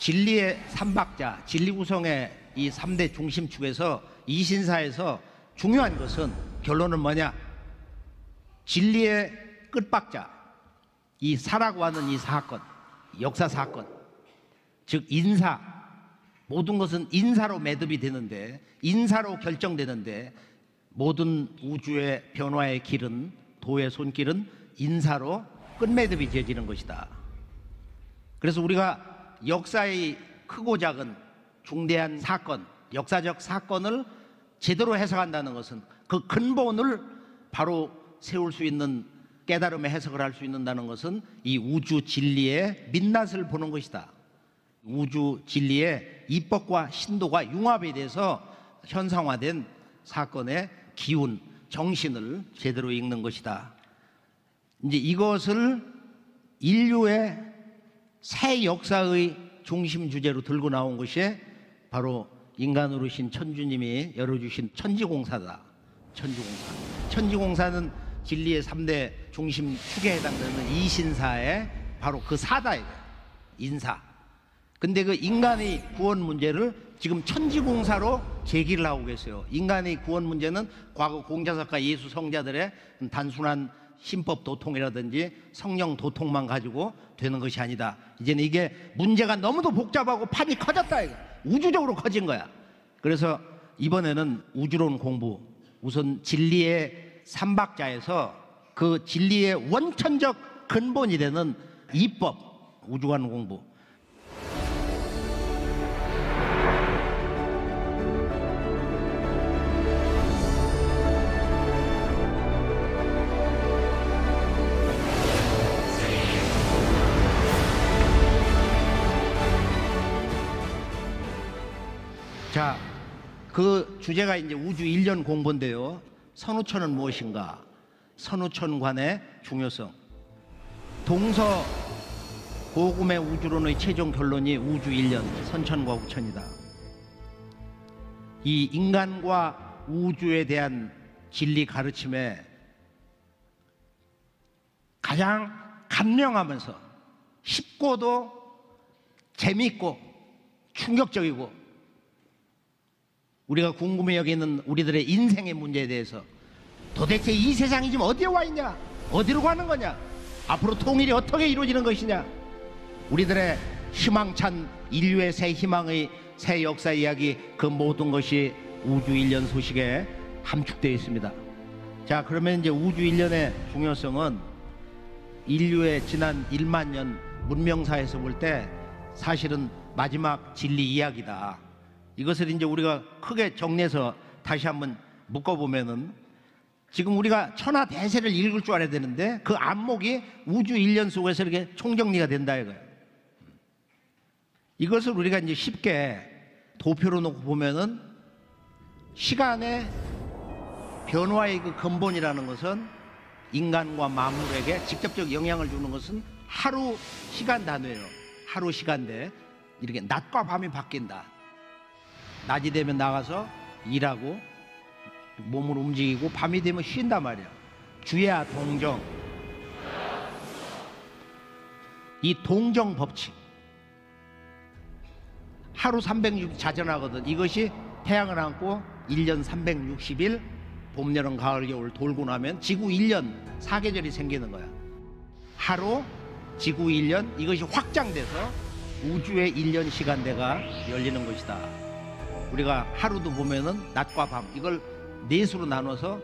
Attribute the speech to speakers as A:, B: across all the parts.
A: 진리의 삼박자, 진리구성의 이 3대 중심축에서 이신사에서 중요한 것은 결론은 뭐냐? 진리의 끝박자, 이 사라고 하는 이 사건, 역사 사건, 즉 인사, 모든 것은 인사로 매듭이 되는데, 인사로 결정되는데, 모든 우주의 변화의 길은, 도의 손길은 인사로 끝매듭이 되어지는 것이다. 그래서 우리가 역사의 크고 작은 중대한 사건, 역사적 사건을 제대로 해석한다는 것은 그 근본을 바로 세울 수 있는, 깨달음의 해석을 할 수 있는다는 것은 이 우주 진리의 민낯을 보는 것이다. 우주 진리의 이법과 신도가 융합에 대해서 현상화된 사건의 기운, 정신을 제대로 읽는 것이다. 이제 이것을 인류의 새 역사의 중심 주제로 들고 나온 것이 바로 인간으로 신 천주님이 열어주신 천지공사다. 천지공사. 천지공사는 진리의 3대 중심 축에 해당되는 이신사의 바로 그 사다예요. 인사. 근데 그 인간의 구원 문제를 지금 천지공사로 제기를 하고 계세요. 인간의 구원 문제는 과거 공자석가 예수 성자들의 단순한 신법 도통이라든지 성령 도통만 가지고 되는 것이 아니다. 이제는 이게 문제가 너무도 복잡하고 판이 커졌다. 이거. 우주적으로 커진 거야. 그래서 이번에는 우주론 공부, 우선 진리의 삼박자에서 그 진리의 원천적 근본이 되는 이법, 우주관 공부. 자, 그 주제가 이제 우주 1년 공부인데요. 선우천은 무엇인가? 선우천관의 중요성. 동서 고금의 우주론의 최종 결론이 우주 1년, 선천과 우천이다. 이 인간과 우주에 대한 진리 가르침에 가장 감명하면서 쉽고도 재미있고 충격적이고 우리가 궁금해 여기는 우리들의 인생의 문제에 대해서 도대체 이 세상이 지금 어디에 와 있냐? 어디로 가는 거냐? 앞으로 통일이 어떻게 이루어지는 것이냐? 우리들의 희망찬 인류의 새 희망의 새 역사 이야기, 그 모든 것이 우주 1년 소식에 함축되어 있습니다. 자, 그러면 이제 우주 1년의 중요성은 인류의 지난 1만 년 문명사에서 볼 때 사실은 마지막 진리 이야기다. 이것을 이제 우리가 크게 정리해서 다시 한번 묶어보면은, 지금 우리가 천하 대세를 읽을 줄 알아야 되는데 그 안목이 우주 1년 속에서 이렇게 총정리가 된다 이거예요. 이것을 우리가 이제 쉽게 도표로 놓고 보면은, 시간의 변화의 그 근본이라는 것은 인간과 만물에게 직접적 영향을 주는 것은 하루 시간 단위예요. 하루 시간대 이렇게 낮과 밤이 바뀐다. 낮이 되면 나가서 일하고 몸을 움직이고, 밤이 되면 쉰단 말이야. 주야 동정. 이 동정 법칙, 하루 360일 자전하거든. 이것이 태양을 안고 1년 360일 봄, 여름, 가을, 겨울 돌고 나면 지구 1년 사계절이 생기는 거야. 하루, 지구 1년, 이것이 확장돼서 우주의 1년 시간대가 열리는 것이다. 우리가 하루도 보면은 낮과 밤, 이걸 넷으로 나눠서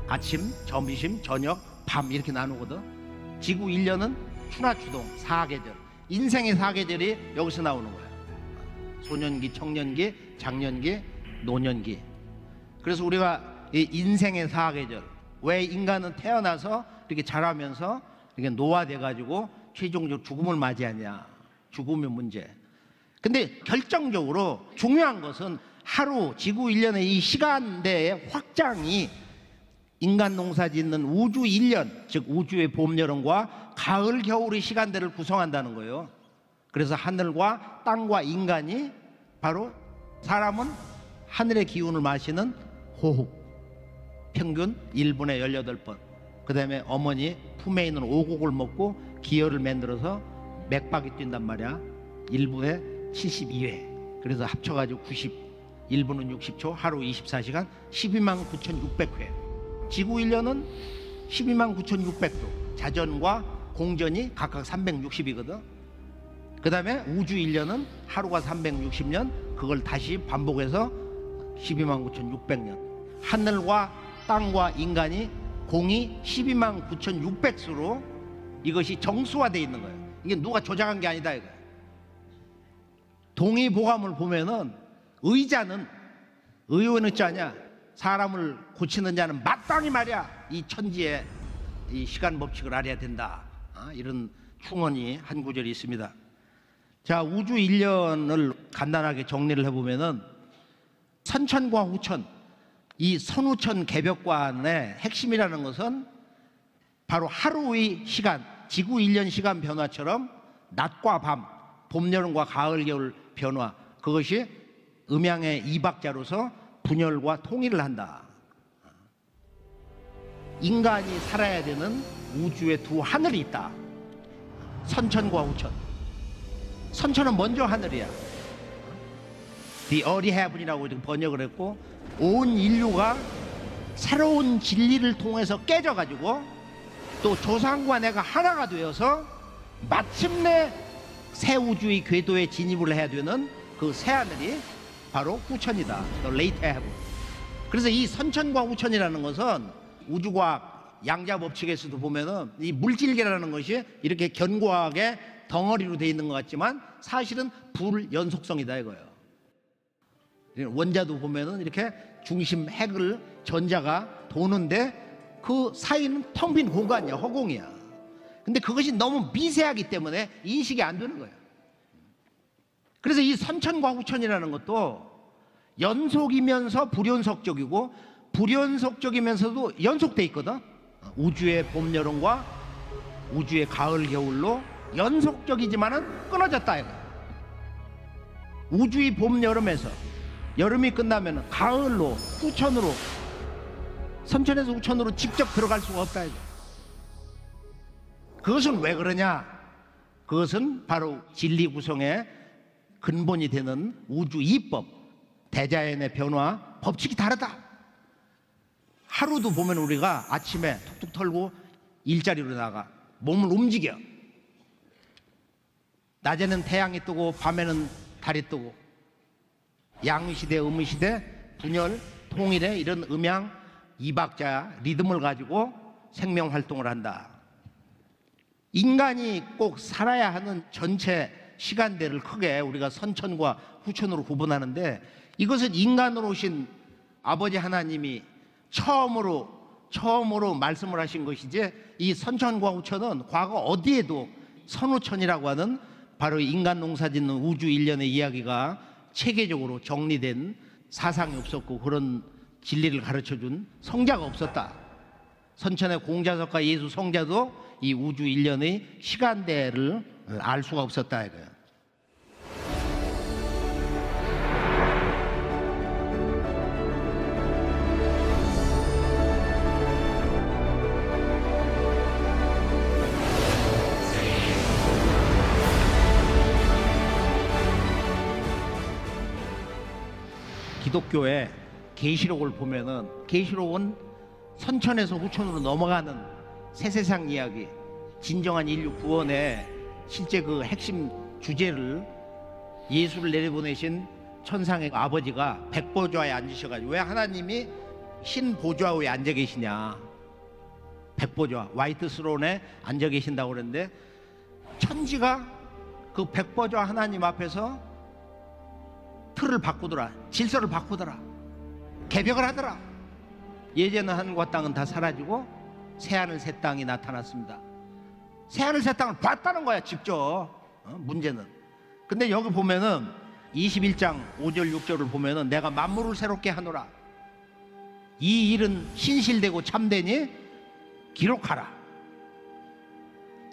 A: 아침, 점심, 저녁, 밤 이렇게 나누거든. 지구 1년은 추나 추동, 사계절. 인생의 사계절이 여기서 나오는 거야. 소년기, 청년기, 장년기, 노년기. 그래서 우리가 이 인생의 사계절, 왜 인간은 태어나서 이렇게 자라면서 이렇게 노화돼 가지고 최종적으로 죽음을 맞이하냐? 죽음의 문제. 근데 결정적으로 중요한 것은 하루, 지구 1년의 이 시간대의 확장이 인간 농사 짓는 우주 1년, 즉 우주의 봄, 여름과 가을, 겨울의 시간대를 구성한다는 거예요. 그래서 하늘과 땅과 인간이, 바로 사람은 하늘의 기운을 마시는 호흡, 평균 1분에 18번. 그 다음에 어머니 품에 있는 오곡을 먹고 기혈을 만들어서 맥박이 뛴단 말이야. 1분에 72회. 그래서 합쳐가지고 91분은 60초, 하루 24시간, 12만 9,600회. 지구 1년은 12만 9,600도. 자전과 공전이 각각 360이거든. 그 다음에 우주 1년은 하루가 360년, 그걸 다시 반복해서 12만 9,600년. 하늘과 땅과 인간이 공이 12만 9,600수로 이것이 정수화되어 있는 거예요. 이게 누가 조작한 게 아니다 이거예요. 동의보감을 보면은 의자는 의원의 자냐, 사람을 고치는 자는 마땅히 말이야 이 천지의 이 시간 법칙을 알아야 된다. 이런 충언이 한 구절이 있습니다. 자, 우주 1년을 간단하게 정리를 해보면은 선천과 후천, 이 선후천 개벽관의 핵심이라는 것은 바로 하루의 시간, 지구 1년 시간 변화처럼 낮과 밤, 봄, 여름과 가을, 겨울 변화, 그것이 음양의 이박자로서 분열과 통일을 한다. 인간이 살아야 되는 우주의 두 하늘이 있다. 선천과 후천. 선천은 먼저 하늘이야. The early heaven이라고 번역을 했고, 온 인류가 새로운 진리를 통해서 깨져가지고 또 조상과 내가 하나가 되어서 마침내 새 우주의 궤도에 진입을 해야 되는 그 새 하늘이 바로 후천이다. The late heaven. 그래서 이 선천과 후천이라는 것은 우주과학 양자 법칙에서도 보면은 이 물질계라는 것이 이렇게 견고하게 덩어리로 되어 있는 것 같지만 사실은 불연속성이다 이거예요. 원자도 보면은 이렇게 중심 핵을 전자가 도는데 그 사이는 텅 빈 공간이야, 허공이야. 근데 그것이 너무 미세하기 때문에 인식이 안 되는 거예요. 그래서 이 선천과 후천이라는 것도 연속이면서 불연속적이고 불연속적이면서도 연속돼 있거든. 우주의 봄, 여름과 우주의 가을, 겨울로 연속적이지만은 끊어졌다 이거. 우주의 봄, 여름에서 여름이 끝나면 가을로, 후천으로, 선천에서 후천으로 직접 들어갈 수가 없다 이거. 그것은 왜 그러냐? 그것은 바로 진리 구성의 근본이 되는 우주 이법, 대자연의 변화 법칙이 다르다. 하루도 보면 우리가 아침에 툭툭 털고 일자리로 나가 몸을 움직여. 낮에는 태양이 뜨고 밤에는 달이 뜨고, 양시대 음시대 분열 통일의 이런 음양 이박자 리듬을 가지고 생명 활동을 한다. 인간이 꼭 살아야 하는 전체 시간대를 크게 우리가 선천과 후천으로 구분하는데, 이것은 인간으로 오신 아버지 하나님이 처음으로 말씀을 하신 것이지, 이 선천과 후천은 과거 어디에도 선후천이라고 하는 바로 인간 농사짓는 우주 일련의 이야기가 체계적으로 정리된 사상이 없었고 그런 진리를 가르쳐준 성자가 없었다. 선천의 공자석과 예수 성자도 이 우주 일련의 시간대를 알 수가 없었다 이거예요. 기독교의 계시록을 보면은, 계시록은 선천에서 후천으로 넘어가는 새 세상 이야기, 진정한 인류 구원의 실제 그 핵심 주제를 예수를 내려보내신 천상의 아버지가 백보좌에 앉으셔가지고, 왜 하나님이 흰 보좌 위에 앉아 계시냐, 백보좌 화이트 스론에 앉아 계신다고 그랬는데, 천지가 그 백보좌 하나님 앞에서 틀을 바꾸더라, 질서를 바꾸더라, 개벽을 하더라. 예전의 하늘과 땅은 다 사라지고 새하늘 새 땅이 나타났습니다. 새하늘 새 땅을 봤다는 거야 직접. 문제는 근데 여기 보면은 21장 5절 6절을 보면은 내가 만물을 새롭게 하노라, 이 일은 신실되고 참되니 기록하라.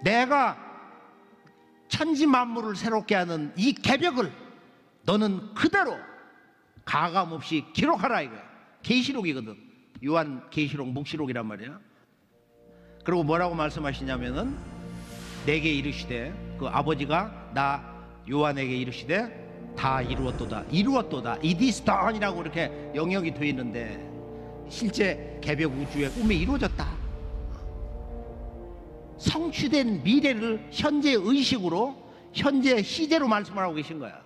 A: 내가 천지 만물을 새롭게 하는 이 개벽을 너는 그대로 가감없이 기록하라 이거야. 계시록이거든. 요한 계시록 묵시록이란 말이야. 그리고 뭐라고 말씀하시냐면은 내게 이르시되, 그 아버지가 나 요한에게 이르시되 다 이루었도다, 이루었도다, it is done이라고 이렇게 영역이 되어 있는데 실제 개벽 우주의 꿈이 이루어졌다. 성취된 미래를 현재 의식으로, 현재 시제로 말씀을 하고 계신 거야.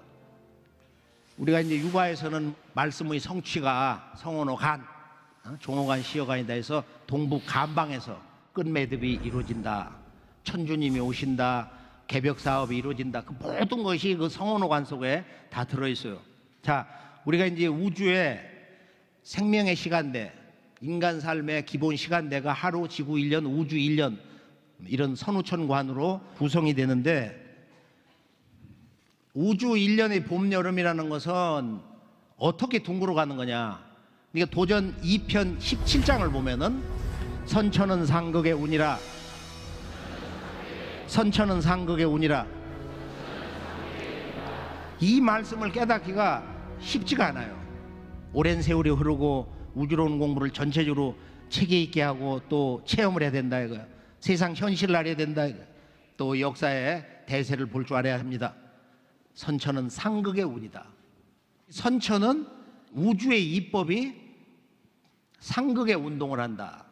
A: 우리가 이제 육아에서는 말씀의 성취가 성원호간, 종호간, 시여간이다 해서 동북 간방에서 끝매듭이 이루어진다, 천주님이 오신다, 개벽 사업이 이루어진다, 그 모든 것이 그 성원호간 속에 다 들어있어요. 자, 우리가 이제 우주의 생명의 시간대, 인간 삶의 기본 시간대가 하루, 지구 1년, 우주 1년, 이런 선우천관으로 구성이 되는데, 우주 1년의 봄, 여름이라는 것은 어떻게 둥그러 가는 거냐. 그러니까 도전 2편 17장을 보면은 선천은 상극의 운이라, 선천은 상극의 운이라, 이 말씀을 깨닫기가 쉽지가 않아요. 오랜 세월이 흐르고 우주론 공부를 전체적으로 체계 있게 하고 또 체험을 해야 된다 이거야. 세상 현실을 알아야 된다 이거야. 또 역사의 대세를 볼 줄 알아야 합니다. 선천은 상극의 운이다. 선천은 우주의 이법이 상극의 운동을 한다.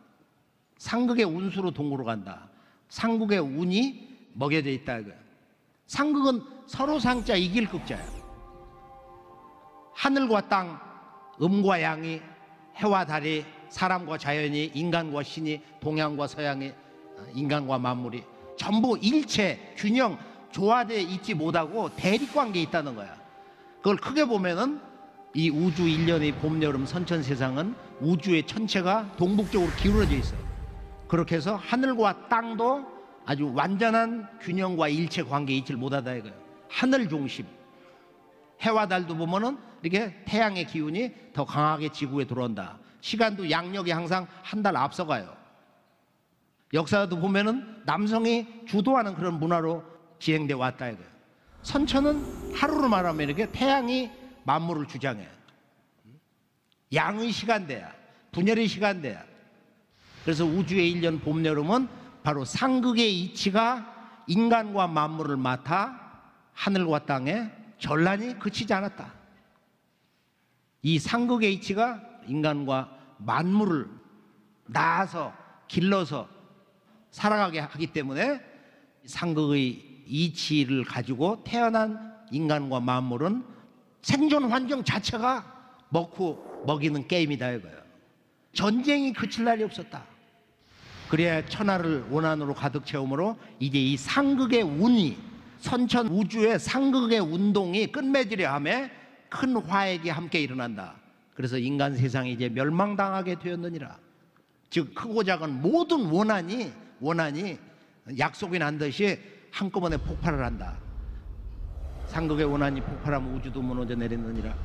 A: 상극의 운수로 동으로 간다. 상극의 운이 먹여져 있다 이거야. 상극은 서로 상자 이길 극자야. 하늘과 땅, 음과 양이, 해와 달이, 사람과 자연이, 인간과 신이, 동양과 서양이, 인간과 만물이 전부 일체 균형 조화되어 있지 못하고 대립관계에 있다는 거야. 그걸 크게 보면은 이 우주 1년의 봄, 여름, 선천 세상은 우주의 천체가 동북쪽으로 기울어져 있어요. 그렇게 해서 하늘과 땅도 아주 완전한 균형과 일체 관계에 있지 못하다 이거예요. 하늘 중심. 해와 달도 보면은 이렇게 태양의 기운이 더 강하게 지구에 들어온다. 시간도 양력이 항상 한 달 앞서가요. 역사도 보면은 남성이 주도하는 그런 문화로 진행돼 왔다 이거예요. 선천은 하루로 말하면 이렇게 태양이 만물을 주장해. 양의 시간대야, 분열의 시간대야. 그래서 우주의 1년 봄, 여름은 바로 상극의 이치가 인간과 만물을 맡아 하늘과 땅에 전란이 그치지 않았다. 이 상극의 이치가 인간과 만물을 낳아서 길러서 살아가게 하기 때문에 상극의 이치를 가지고 태어난 인간과 만물은 생존 환경 자체가 먹고 먹이는 게임이다 이거예요. 전쟁이 그칠 날이 없었다. 그래야 천하를 원한으로 가득 채우므로 이제 이 상극의 운이, 선천 우주의 상극의 운동이 끝맺으려 하며 큰 화액이 함께 일어난다. 그래서 인간 세상이 이제 멸망당하게 되었느니라. 즉 크고 작은 모든 원한이 약속이 난 듯이 한꺼번에 폭발을 한다. 상극의 원한이 폭발하면 우주도 무너져 내렸느니라.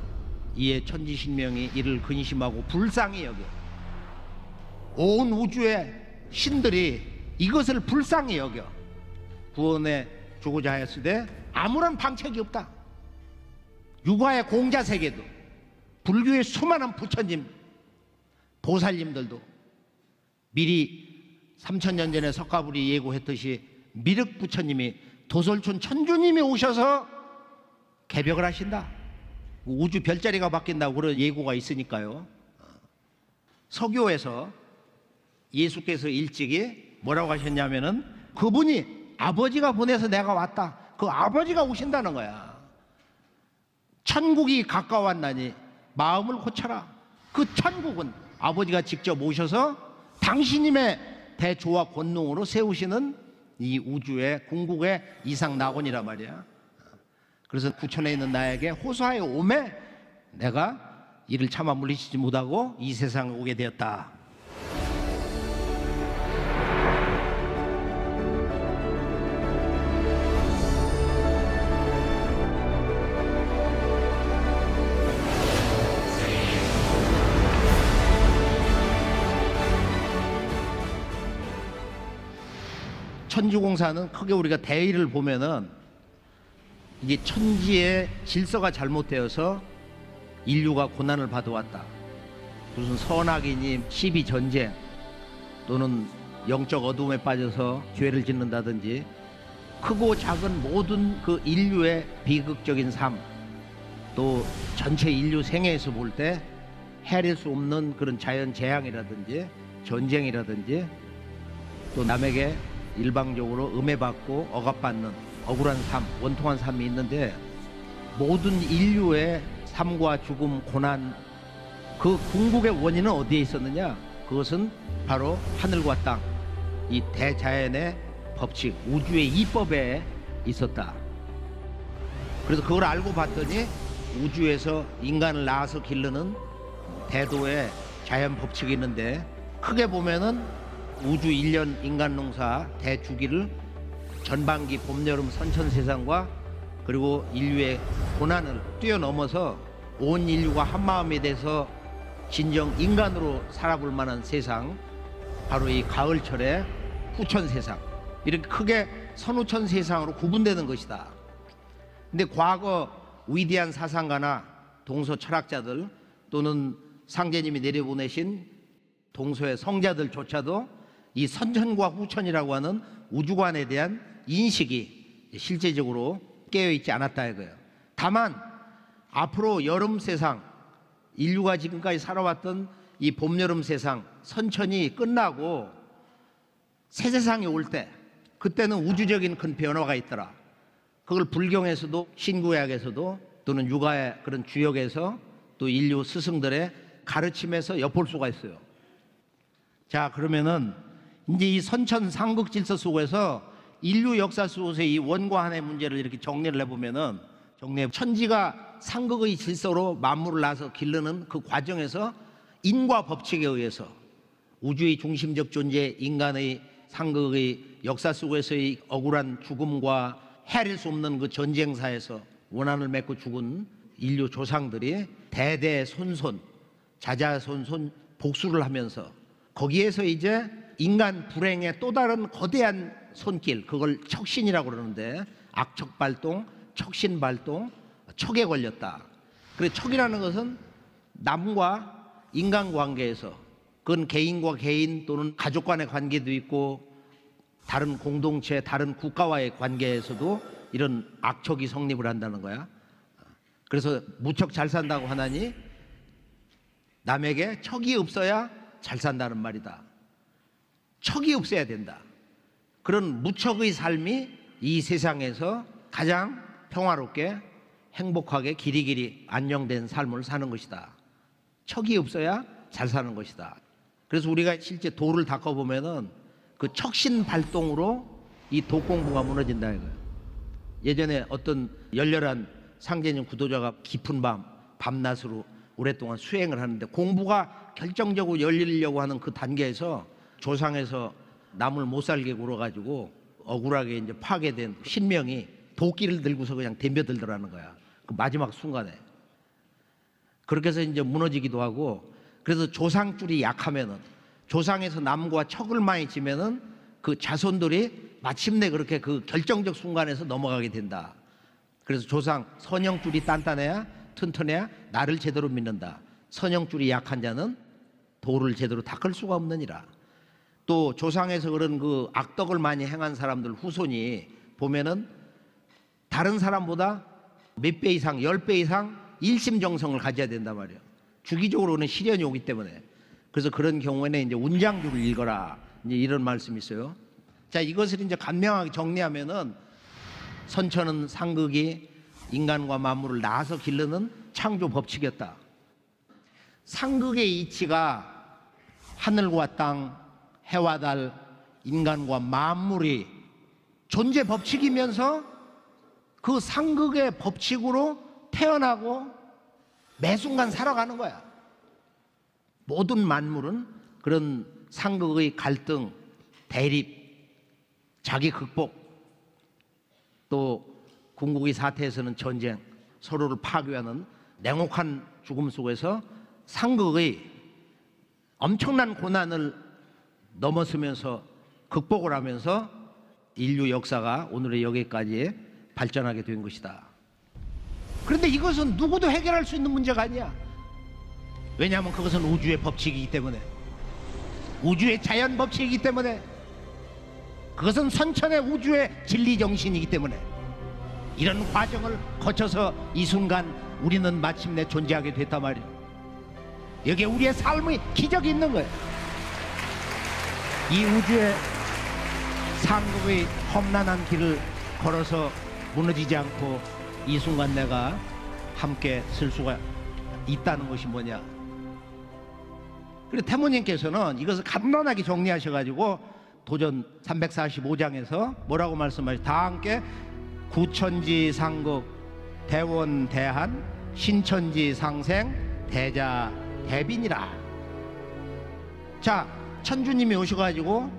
A: 이에 천지신명이 이를 근심하고 불쌍히 여겨. 온 우주의 신들이 이것을 불쌍히 여겨 구원에 주고자 하였으되 아무런 방책이 없다. 육아의 공자 세계도, 불교의 수많은 부처님, 보살님들도 미리 3000년 전에 석가불이 예고했듯이 미륵 부처님이, 도솔촌 천주님이 오셔서 개벽을 하신다. 우주 별자리가 바뀐다고 그런 예고가 있으니까요. 서교에서 예수께서 일찍이 뭐라고 하셨냐면은 그분이 아버지가 보내서 내가 왔다. 그 아버지가 오신다는 거야. 천국이 가까웠나니 마음을 고쳐라. 그 천국은 아버지가 직접 오셔서 당신님의 대조와 권능으로 세우시는 이 우주의 궁극의 이상 낙원이라 말이야. 그래서 부천에 있는 나에게 호소하여 오매 내가 이를 차마 물리치지 못하고 이 세상에 오게 되었다. 천지공사는 크게 우리가 대의를 보면은 이게 천지의 질서가 잘못되어서 인류가 고난을 받아왔다. 무슨 선악이니 시비 전쟁 또는 영적 어둠에 빠져서 죄를 짓는다든지 크고 작은 모든 그 인류의 비극적인 삶, 또 전체 인류 생애에서 볼 때 헤아릴 수 없는 그런 자연 재앙이라든지 전쟁이라든지 또 남에게 일방적으로 음해받고 억압받는 억울한 삶, 원통한 삶이 있는데 모든 인류의 삶과 죽음, 고난, 그 궁극의 원인은 어디에 있었느냐? 그것은 바로 하늘과 땅, 이 대자연의 법칙, 우주의 이법에 있었다. 그래서 그걸 알고 봤더니 우주에서 인간을 낳아서 기르는 대도의 자연 법칙이 있는데, 크게 보면은 우주 1년 인간 농사 대주기를 전반기 봄, 여름 선천세상과 그리고 인류의 고난을 뛰어넘어서 온 인류가 한마음이 돼서 진정 인간으로 살아볼 만한 세상, 바로 이 가을철의 후천세상, 이렇게 크게 선후천세상으로 구분되는 것이다. 근데 과거 위대한 사상가나 동서 철학자들 또는 상제님이 내려보내신 동서의 성자들조차도 이 선천과 후천이라고 하는 우주관에 대한 인식이 실제적으로 깨어있지 않았다 이거예요. 다만 앞으로 여름 세상, 인류가 지금까지 살아왔던 이 봄, 여름 세상, 선천이 끝나고 새 세상이 올 때, 그때는 우주적인 큰 변화가 있더라. 그걸 불경에서도 신구약에서도 또는 육아의 그런 주역에서 또 인류 스승들의 가르침에서 엿볼 수가 있어요. 자, 그러면은 이제 이 선천 상극 질서 속에서 인류 역사 속에서 이 원과 한의 문제를 이렇게 정리를 해보면은, 천지가 상극의 질서로 만물을 낳아서 기르는 그 과정에서 인과 법칙에 의해서 우주의 중심적 존재 인간의 상극의 역사 속에서의 억울한 죽음과 헤아릴 수 없는 그 전쟁사에서 원한을 맺고 죽은 인류 조상들이 대대손손 자자손손 복수를 하면서 거기에서 이제 인간 불행의 또 다른 거대한 손길, 그걸 척신이라고 그러는데, 악척발동, 척신발동, 척에 걸렸다. 그래서 척이라는 것은 남과 인간관계에서, 그건 개인과 개인 또는 가족 간의 관계도 있고 다른 공동체, 다른 국가와의 관계에서도 이런 악척이 성립을 한다는 거야. 그래서 무척 잘 산다고 하나니 남에게 척이 없어야 잘 산다는 말이다. 척이 없어야 된다. 그런 무척의 삶이 이 세상에서 가장 평화롭게 행복하게 길이길이 안정된 삶을 사는 것이다. 척이 없어야 잘 사는 것이다. 그래서 우리가 실제 도를 닦아보면은 그 척신 발동으로 이 도 공부가 무너진다 이거예요. 예전에 어떤 열렬한 상제님 구도자가 깊은 밤낮으로 오랫동안 수행을 하는데, 공부가 결정적으로 열리려고 하는 그 단계에서 조상에서 남을 못 살게 굴어가지고 억울하게 이제 파괴된 신명이 도끼를 들고서 그냥 덤벼들더라는 거야. 그 마지막 순간에. 그렇게 해서 이제 무너지기도 하고, 그래서 조상줄이 약하면은, 조상에서 남과 척을 많이 지면은 그 자손들이 마침내 그렇게 그 결정적 순간에서 넘어가게 된다. 그래서 조상 선형줄이 단단해야 튼튼해야 나를 제대로 믿는다. 선형줄이 약한 자는 도를 제대로 닦을 수가 없느니라. 또 조상에서 그런 그 악덕을 많이 행한 사람들 후손이 보면은 다른 사람보다 몇 배 이상, 10배 이상 일심정성을 가져야 된단 말이에요. 주기적으로는 시련이 오기 때문에. 그래서 그런 경우에는 이제 운장주를 읽어라, 이제 이런 말씀이 있어요. 자, 이것을 이제 간명하게 정리하면은, 선천은 상극이 인간과 만물을 낳아서 기르는 창조 법칙이었다. 상극의 이치가 하늘과 땅, 해와 달, 인간과 만물이 존재 법칙이면서 그 상극의 법칙으로 태어나고 매 순간 살아가는 거야. 모든 만물은 그런 상극의 갈등, 대립, 자기 극복, 또 궁극의 사태에서는 전쟁, 서로를 파괴하는 냉혹한 죽음 속에서 상극의 엄청난 고난을 넘어서면서 극복을 하면서 인류 역사가 오늘의 여기까지 발전하게 된 것이다. 그런데 이것은 누구도 해결할 수 있는 문제가 아니야. 왜냐하면 그것은 우주의 법칙이기 때문에, 우주의 자연 법칙이기 때문에, 그것은 선천의 우주의 진리 정신이기 때문에, 이런 과정을 거쳐서 이 순간 우리는 마침내 존재하게 됐단 말이에요. 여기에 우리의 삶의 기적이 있는 거예요. 이 우주의 상급의 험난한 길을 걸어서 무너지지 않고 이 순간 내가 함께 쓸 수가 있다는 것이 뭐냐. 그리고 태모님께서는 이것을 간단하게 정리하셔가지고 도전 345장에서 뭐라고 말씀하시죠? 다 함께 구천지 상극 대원 대한 신천지 상생 대자 대빈이라. 자, 천주님이 오셔가지고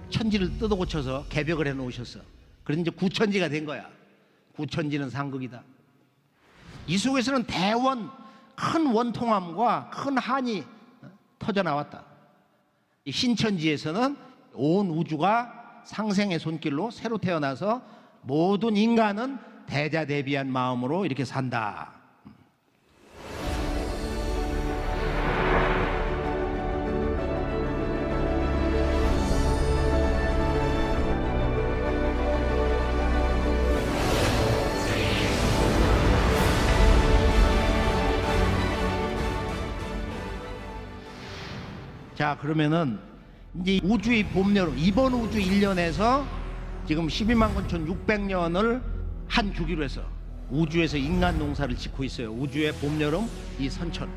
A: 천지를 뜯어 고쳐서 개벽을 해 놓으셨어. 그래서 이제 구천지가 된 거야. 구천지는 상극이다. 이 속에서는 대원, 큰 원통함과 큰 한이 터져 나왔다. 이 신천지에서는 온 우주가 상생의 손길로 새로 태어나서 모든 인간은 대자대비한 마음으로 이렇게 산다. 자, 그러면은 이제 우주의 봄, 여름, 이번 우주 1년에서 지금 129,600년을 한 주기로 해서 우주에서 인간 농사를 짓고 있어요. 우주의 봄, 여름, 이 선천.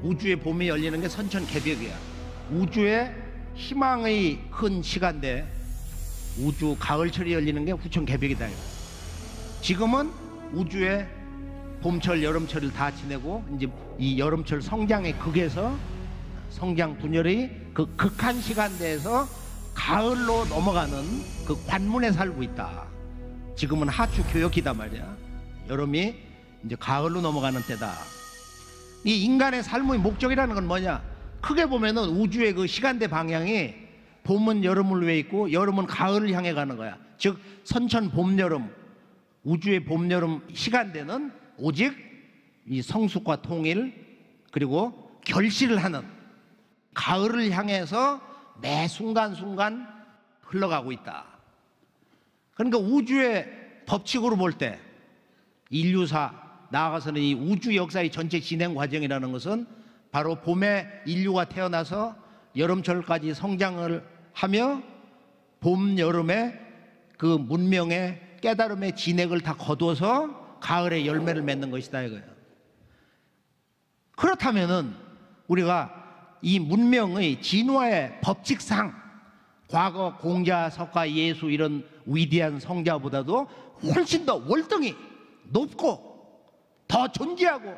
A: 우주의 봄이 열리는 게 선천 개벽이야. 우주의 희망의 큰 시간대, 우주 가을철이 열리는 게 후천 개벽이다. 지금은 우주의 봄철, 여름철을 다 지내고 이제 이 여름철 성장의 극에서 성장 분열의 그 극한 시간대에서 가을로 넘어가는 그 관문에 살고 있다. 지금은 하추 교역기다 말이야. 여름이 이제 가을로 넘어가는 때다. 이 인간의 삶의 목적이라는 건 뭐냐? 크게 보면은 우주의 그 시간대 방향이 봄은 여름을 위해 있고 여름은 가을을 향해 가는 거야. 즉 선천 봄 여름, 우주의 봄 여름 시간대는 오직 이 성숙과 통일 그리고 결실을 하는 가을을 향해서 매 순간순간 흘러가고 있다. 그러니까 우주의 법칙으로 볼 때 인류사 나아가서는 이 우주 역사의 전체 진행 과정이라는 것은 바로 봄에 인류가 태어나서 여름철까지 성장을 하며 봄, 여름에 그 문명의 깨달음의 진액을 다 거둬서 가을에 열매를 맺는 것이다 이거예요. 그렇다면은 우리가 이 문명의 진화의 법칙상 과거 공자, 석가, 예수 이런 위대한 성자보다도 훨씬 더 월등히 높고 더 존귀하고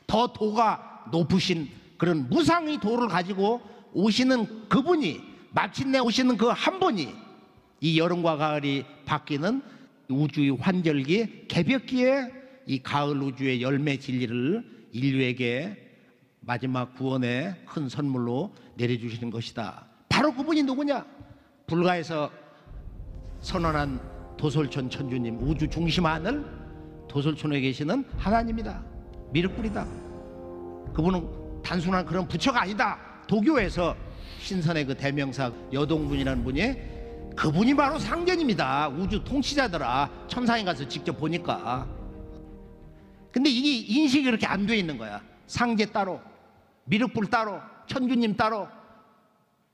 A: 더 도가 높으신 그런 무상의 도를 가지고 오시는 그분이 마침내 오시는 그 한 분이 이 여름과 가을이 바뀌는 우주의 환절기 개벽기에 이 가을 우주의 열매 진리를 인류에게 마지막 구원의 큰 선물로 내려주시는 것이다. 바로 그분이 누구냐? 불가에서 선언한 도솔천 천주님, 우주 중심 하늘 도솔천에 계시는 하나님이다. 미륵불이다. 그분은 단순한 그런 부처가 아니다. 도교에서 신선의 그 대명사 여동분이라는 분이 그분이 바로 상전입니다. 우주 통치자더라. 천상에 가서 직접 보니까. 근데 이게 인식이 그렇게 안 돼 있는 거야. 상제 따로 미륵불 따로 천주님 따로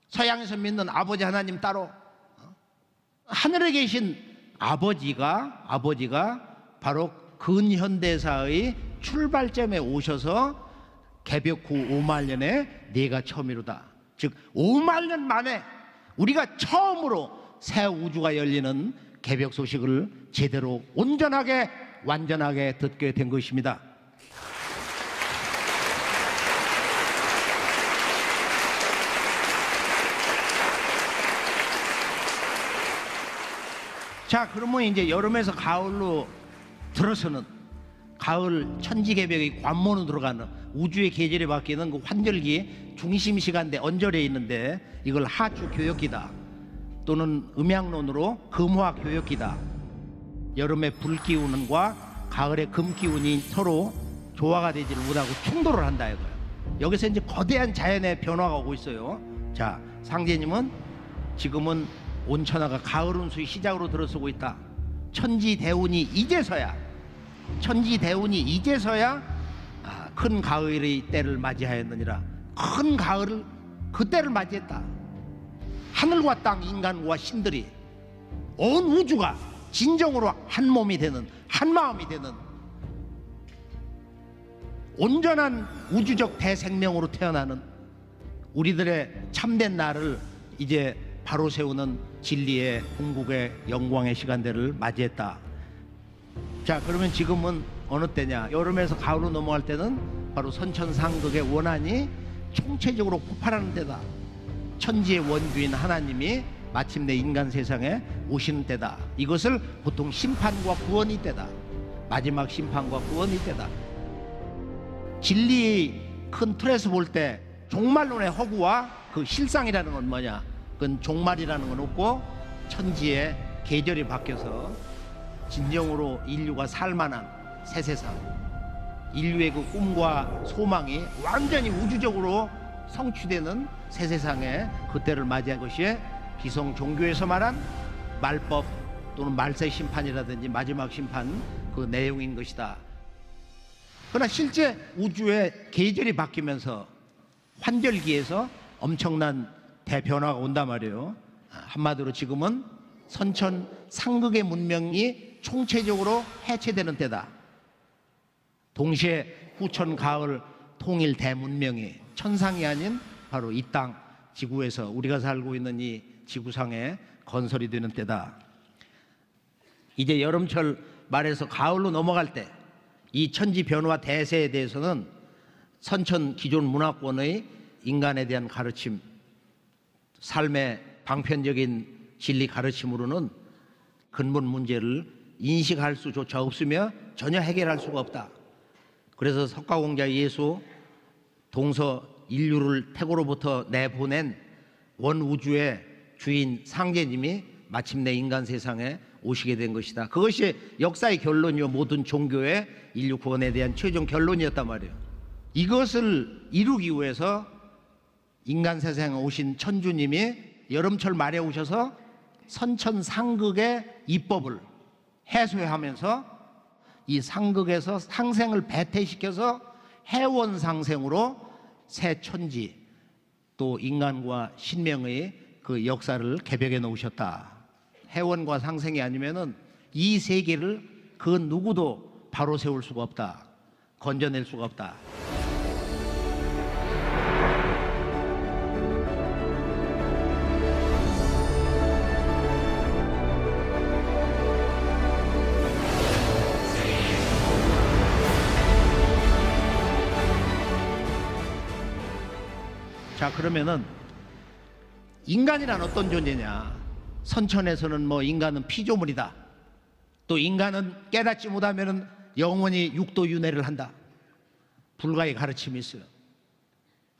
A: 서양에서 믿는 아버지 하나님 따로. 하늘에 계신 아버지가 바로 근현대사의 출발점에 오셔서 개벽 후 5만 년에 내가 처음이로다. 즉 5만 년 만에 우리가 처음으로 새 우주가 열리는 개벽 소식을 제대로 온전하게 완전하게 듣게 된 것입니다. 자, 그러면 이제 여름에서 가을로 들어서는 가을 천지개벽의 관문으로 들어가는 우주의 계절이 바뀌는 그 환절기 중심 시간대 언저리에 있는데 이걸 하주 교역기다 또는 음양론으로 금화 교역기다. 여름에 불 기운과 가을에 금 기운이 서로 조화가 되지를 못하고 충돌을 한다 이거예요. 여기서 이제 거대한 자연의 변화가 오고 있어요. 자, 상제님은 지금은 온천하가 가을 운수의 시작으로 들어서고 있다. 천지 대운이 이제서야 천지 대운이 이제서야 큰 가을의 때를 맞이하였느니라. 큰 가을을 그때를 맞이했다. 하늘과 땅, 인간과 신들이 온 우주가 진정으로 한 몸이 되는, 한 마음이 되는 온전한 우주적 대생명으로 태어나는 우리들의 참된 날을 이제 바로 세우는 진리의 궁극의 영광의 시간대를 맞이했다. 자, 그러면 지금은 어느 때냐? 여름에서 가을로 넘어갈 때는 바로 선천상극의 원한이 총체적으로 폭발하는 때다. 천지의 원주인 하나님이 마침내 인간 세상에 오시는 때다. 이것을 보통 심판과 구원의 때다. 마지막 심판과 구원의 때다. 진리의 큰 틀에서 볼 때 종말론의 허구와 그 실상이라는 건 뭐냐? 그건 종말이라는 건 없고 천지의 계절이 바뀌어서 진정으로 인류가 살만한 새 세상, 인류의 그 꿈과 소망이 완전히 우주적으로 성취되는 새 세상에 그때를 맞이한 것이 기성 종교에서 말한 말법 또는 말세 심판이라든지 마지막 심판 그 내용인 것이다. 그러나 실제 우주의 계절이 바뀌면서 환절기에서 엄청난 대변화가 온단 말이에요. 한마디로 지금은 선천 상극의 문명이 총체적으로 해체되는 때다. 동시에 후천 가을 통일 대문명이 천상이 아닌 바로 이 땅 지구에서 우리가 살고 있는 이 지구상에 건설이 되는 때다. 이제 여름철 말해서 가을로 넘어갈 때 이 천지 변화 대세에 대해서는 선천 기존 문화권의 인간에 대한 가르침, 삶의 방편적인 진리 가르침으로는 근본 문제를 인식할 수조차 없으며 전혀 해결할 수가 없다. 그래서 석가공자 예수 동서 인류를 태고로부터 내보낸 원우주의 주인 상제님이 마침내 인간 세상에 오시게 된 것이다. 그것이 역사의 결론이요 모든 종교의 인류 구원에 대한 최종 결론이었단 말이에요. 이것을 이루기 위해서 인간 세상에 오신 천주님이 여름철 말에 오셔서 선천상극의 이법을 해소하면서 이 상극에서 상생을 배태시켜서 해원상생으로 새 천지 또 인간과 신명의 그 역사를 개벽해 놓으셨다. 해원과 상생이 아니면은 이 세계를 그 누구도 바로 세울 수가 없다. 건져낼 수가 없다. 자, 그러면은 인간이란 어떤 존재냐? 선천에서는 뭐 인간은 피조물이다. 또 인간은 깨닫지 못하면은 영원히 육도 윤회를 한다. 불가의 가르침이 있어요.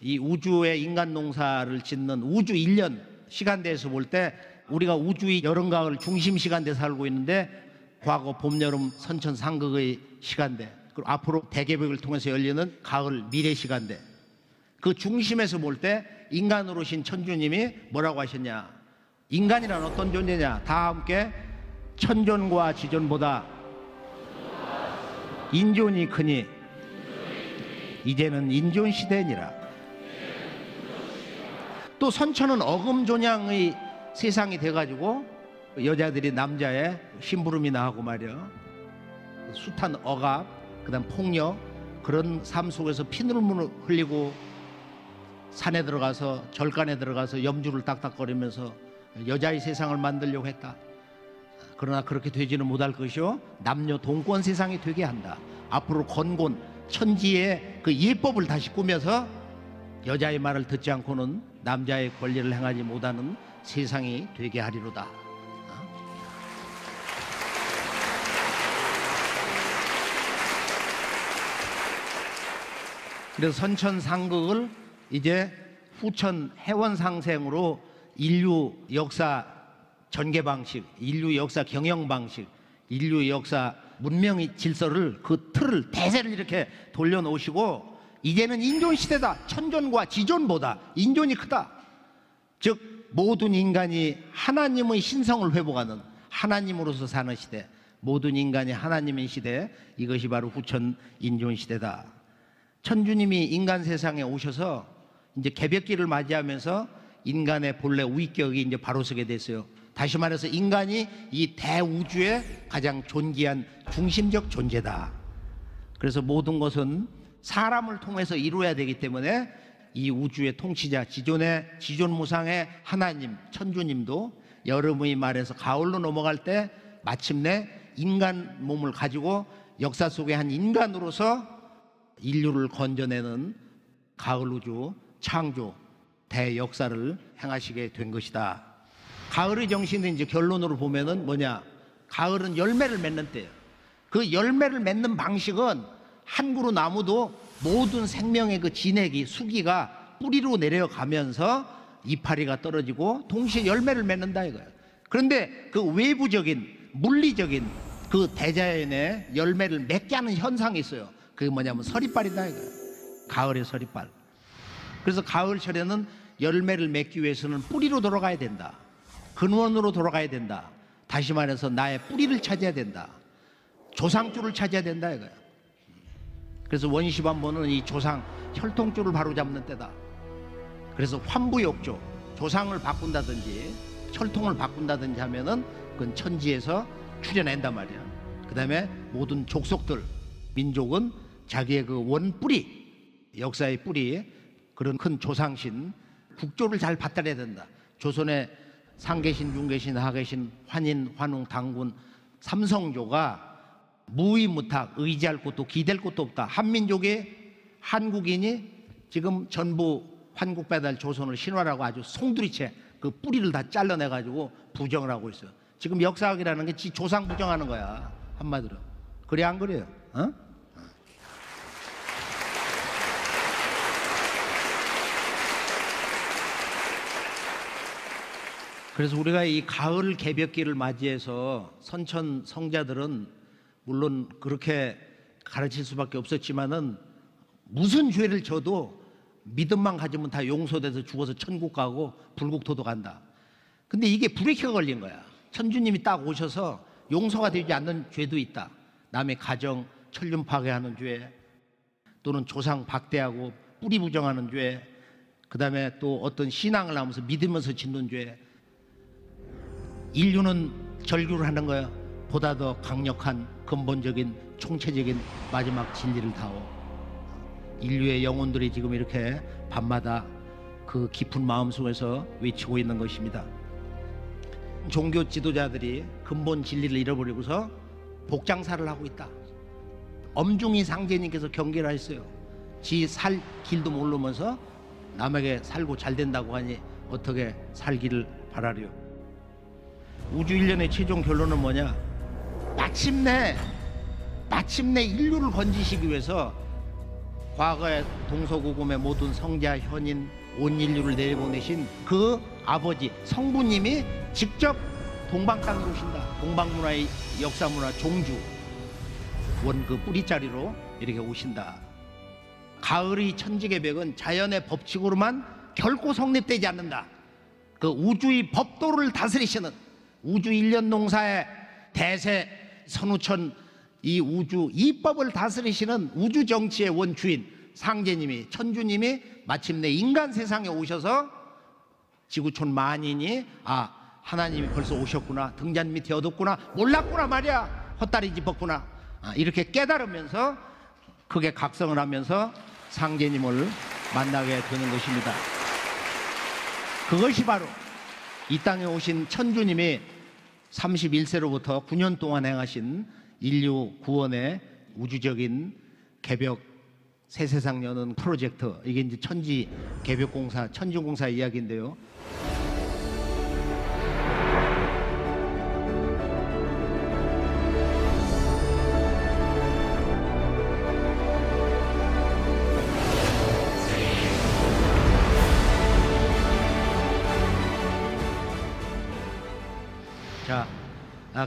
A: 이 우주의 인간 농사를 짓는 우주 1년 시간대에서 볼 때 우리가 우주의 여름 가을 중심 시간대 살고 있는데 과거 봄 여름 선천 상극의 시간대, 그리고 앞으로 대개벽을 통해서 열리는 가을 미래 시간대, 그 중심에서 볼 때 인간으로 오신 천주님이 뭐라고 하셨냐? 인간이란 어떤 존재냐? 다 함께 천존과 지존보다 인존이 크니 이제는 인존 시대니라. 또 선천은 어금존양의 세상이 돼가지고 여자들이 남자의 심부름이나 하고 말이야. 숱한 억압, 그다음 폭력, 그런 삶 속에서 피눈물을 흘리고 산에 들어가서 절간에 들어가서 염주를 딱딱거리면서 여자의 세상을 만들려고 했다. 그러나 그렇게 되지는 못할 것이요 남녀 동권 세상이 되게 한다. 앞으로 건곤 천지의 그 예법을 다시 꾸며서 여자의 말을 듣지 않고는 남자의 권리를 행하지 못하는 세상이 되게 하리로다. 그래서 선천상극을 이제 후천 해원상생으로 인류 역사 전개 방식, 인류 역사 경영 방식, 인류 역사 문명의 질서를 그 틀을 대세를 이렇게 돌려놓으시고 이제는 인존 시대다. 천존과 지존보다 인존이 크다. 즉 모든 인간이 하나님의 신성을 회복하는 하나님으로서 사는 시대, 모든 인간이 하나님인 시대, 이것이 바로 후천 인존 시대다. 천주님이 인간 세상에 오셔서 이제 개벽기를 맞이하면서 인간의 본래 우익격이 이제 바로 서게 됐어요. 다시 말해서 인간이 이 대우주의 가장 존귀한 중심적 존재다. 그래서 모든 것은 사람을 통해서 이루어야 되기 때문에 이 우주의 통치자, 지존무상의 하나님, 천주님도 여름의 말에서 가을로 넘어갈 때 마침내 인간 몸을 가지고 역사 속의 한 인간으로서 인류를 건져내는 가을 우주 창조 대역사를 행하시게 된 것이다. 가을의 정신은 이제 결론으로 보면은 뭐냐? 가을은 열매를 맺는 때예요. 그 열매를 맺는 방식은 한 그루 나무도 모든 생명의 그 진액이 수기가 뿌리로 내려가면서 이파리가 떨어지고 동시에 열매를 맺는다 이거예요. 그런데 그 외부적인 물리적인 그 대자연의 열매를 맺게 하는 현상이 있어요. 그게 뭐냐면 서리빨이다 이거예요. 가을의 서리빨. 그래서 가을철에는 열매를 맺기 위해서는 뿌리로 돌아가야 된다. 근원으로 돌아가야 된다. 다시 말해서 나의 뿌리를 찾아야 된다. 조상줄을 찾아야 된다 이거예요. 그래서 원시반보는 이 조상 혈통줄을 바로잡는 때다. 그래서 환부욕조, 조상을 바꾼다든지 혈통을 바꾼다든지 하면은 그건 천지에서 출현한단 말이야. 그 다음에 모든 족속들, 민족은 자기의 그 원뿌리, 역사의 뿌리, 그런 큰 조상신, 국조를 잘 받들어야 된다. 조선의 상계신, 중계신, 하계신, 환인, 환웅, 당군, 삼성조가 무위무탁, 의지할 곳도 기댈 곳도 없다. 한민족의 한국인이 지금 전부 환국배달 조선을 신화라고 아주 송두리째 그 뿌리를 다 잘라내가지고 부정을 하고 있어요. 지금 역사학이라는 게 지 조상 부정하는 거야. 한마디로. 그래 안 그래요? 어? 그래서 우리가 이 가을 개벽기를 맞이해서 선천 성자들은 물론 그렇게 가르칠 수밖에 없었지만은 무슨 죄를 져도 믿음만 가지면 다 용서돼서 죽어서 천국 가고 불국토도 간다. 근데 이게 브레이크가 걸린 거야. 천주님이 딱 오셔서 용서가 되지 않는 죄도 있다. 남의 가정 천륜 파괴하는 죄, 또는 조상 박대하고 뿌리 부정하는 죄, 그 다음에 또 어떤 신앙을 하면서 믿으면서 짓는 죄. 인류는 절규를 하는 거야. 보다 더 강력한 근본적인 총체적인 마지막 진리를 다오. 인류의 영혼들이 지금 이렇게 밤마다 그 깊은 마음속에서 외치고 있는 것입니다. 종교 지도자들이 근본 진리를 잃어버리고서 복장사를 하고 있다. 엄중히 상제님께서 경계를 하셨어요. 지 살 길도 모르면서 남에게 살고 잘 된다고 하니 어떻게 살기를 바라려. 우주 일련의 최종 결론은 뭐냐? 마침내 인류를 건지시기 위해서 과거의 동서고금의 모든 성자, 현인, 온 인류를 내보내신 그 아버지 성부님이 직접 동방 땅에 오신다. 동방문화의 역사문화 종주 원 그 뿌리자리로 이렇게 오신다. 가을의 천지개벽은 자연의 법칙으로만 결코 성립되지 않는다. 그 우주의 법도를 다스리시는 우주 일련 농사의 대세 선우천 이 우주 이법을 다스리시는 우주 정치의 원주인 상제님이, 천주님이 마침내 인간 세상에 오셔서 지구촌 만인이 하나님이 벌써 오셨구나, 등잔 밑에 얻었구나, 몰랐구나 말이야, 헛다리 짚었구나, 이렇게 깨달으면서 크게 각성을 하면서 상제님을 만나게 되는 것입니다. 그것이 바로 이 땅에 오신 천주님이 31세로부터 9년 동안 행하신 인류 구원의 우주적인 개벽 새 세상 여는 프로젝트, 이게 이제 천지 개벽공사, 천지공사 이야기인데요. 자,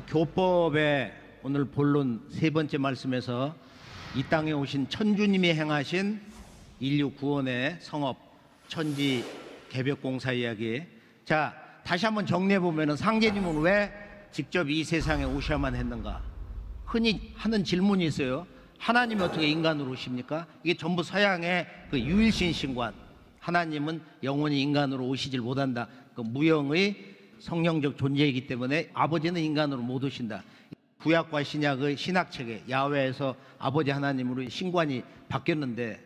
A: 교법의 오늘 본론 세 번째 말씀에서 이 땅에 오신 천주님이 행하신 인류 구원의 성업, 천지 개벽공사 이야기. 자, 다시 한번 정리해 보면은 상제님은 왜 직접 이 세상에 오셔야만 했는가? 흔히 하는 질문이 있어요. 하나님이 어떻게 인간으로 오십니까? 이게 전부 서양의 그 유일신 신관. 하나님은 영원히 인간으로 오시질 못한다. 그 무형의 성령적 존재이기 때문에 아버지는 인간으로 못 오신다. 구약과 신약의 신학체계 야훼에서 아버지 하나님으로 신관이 바뀌었는데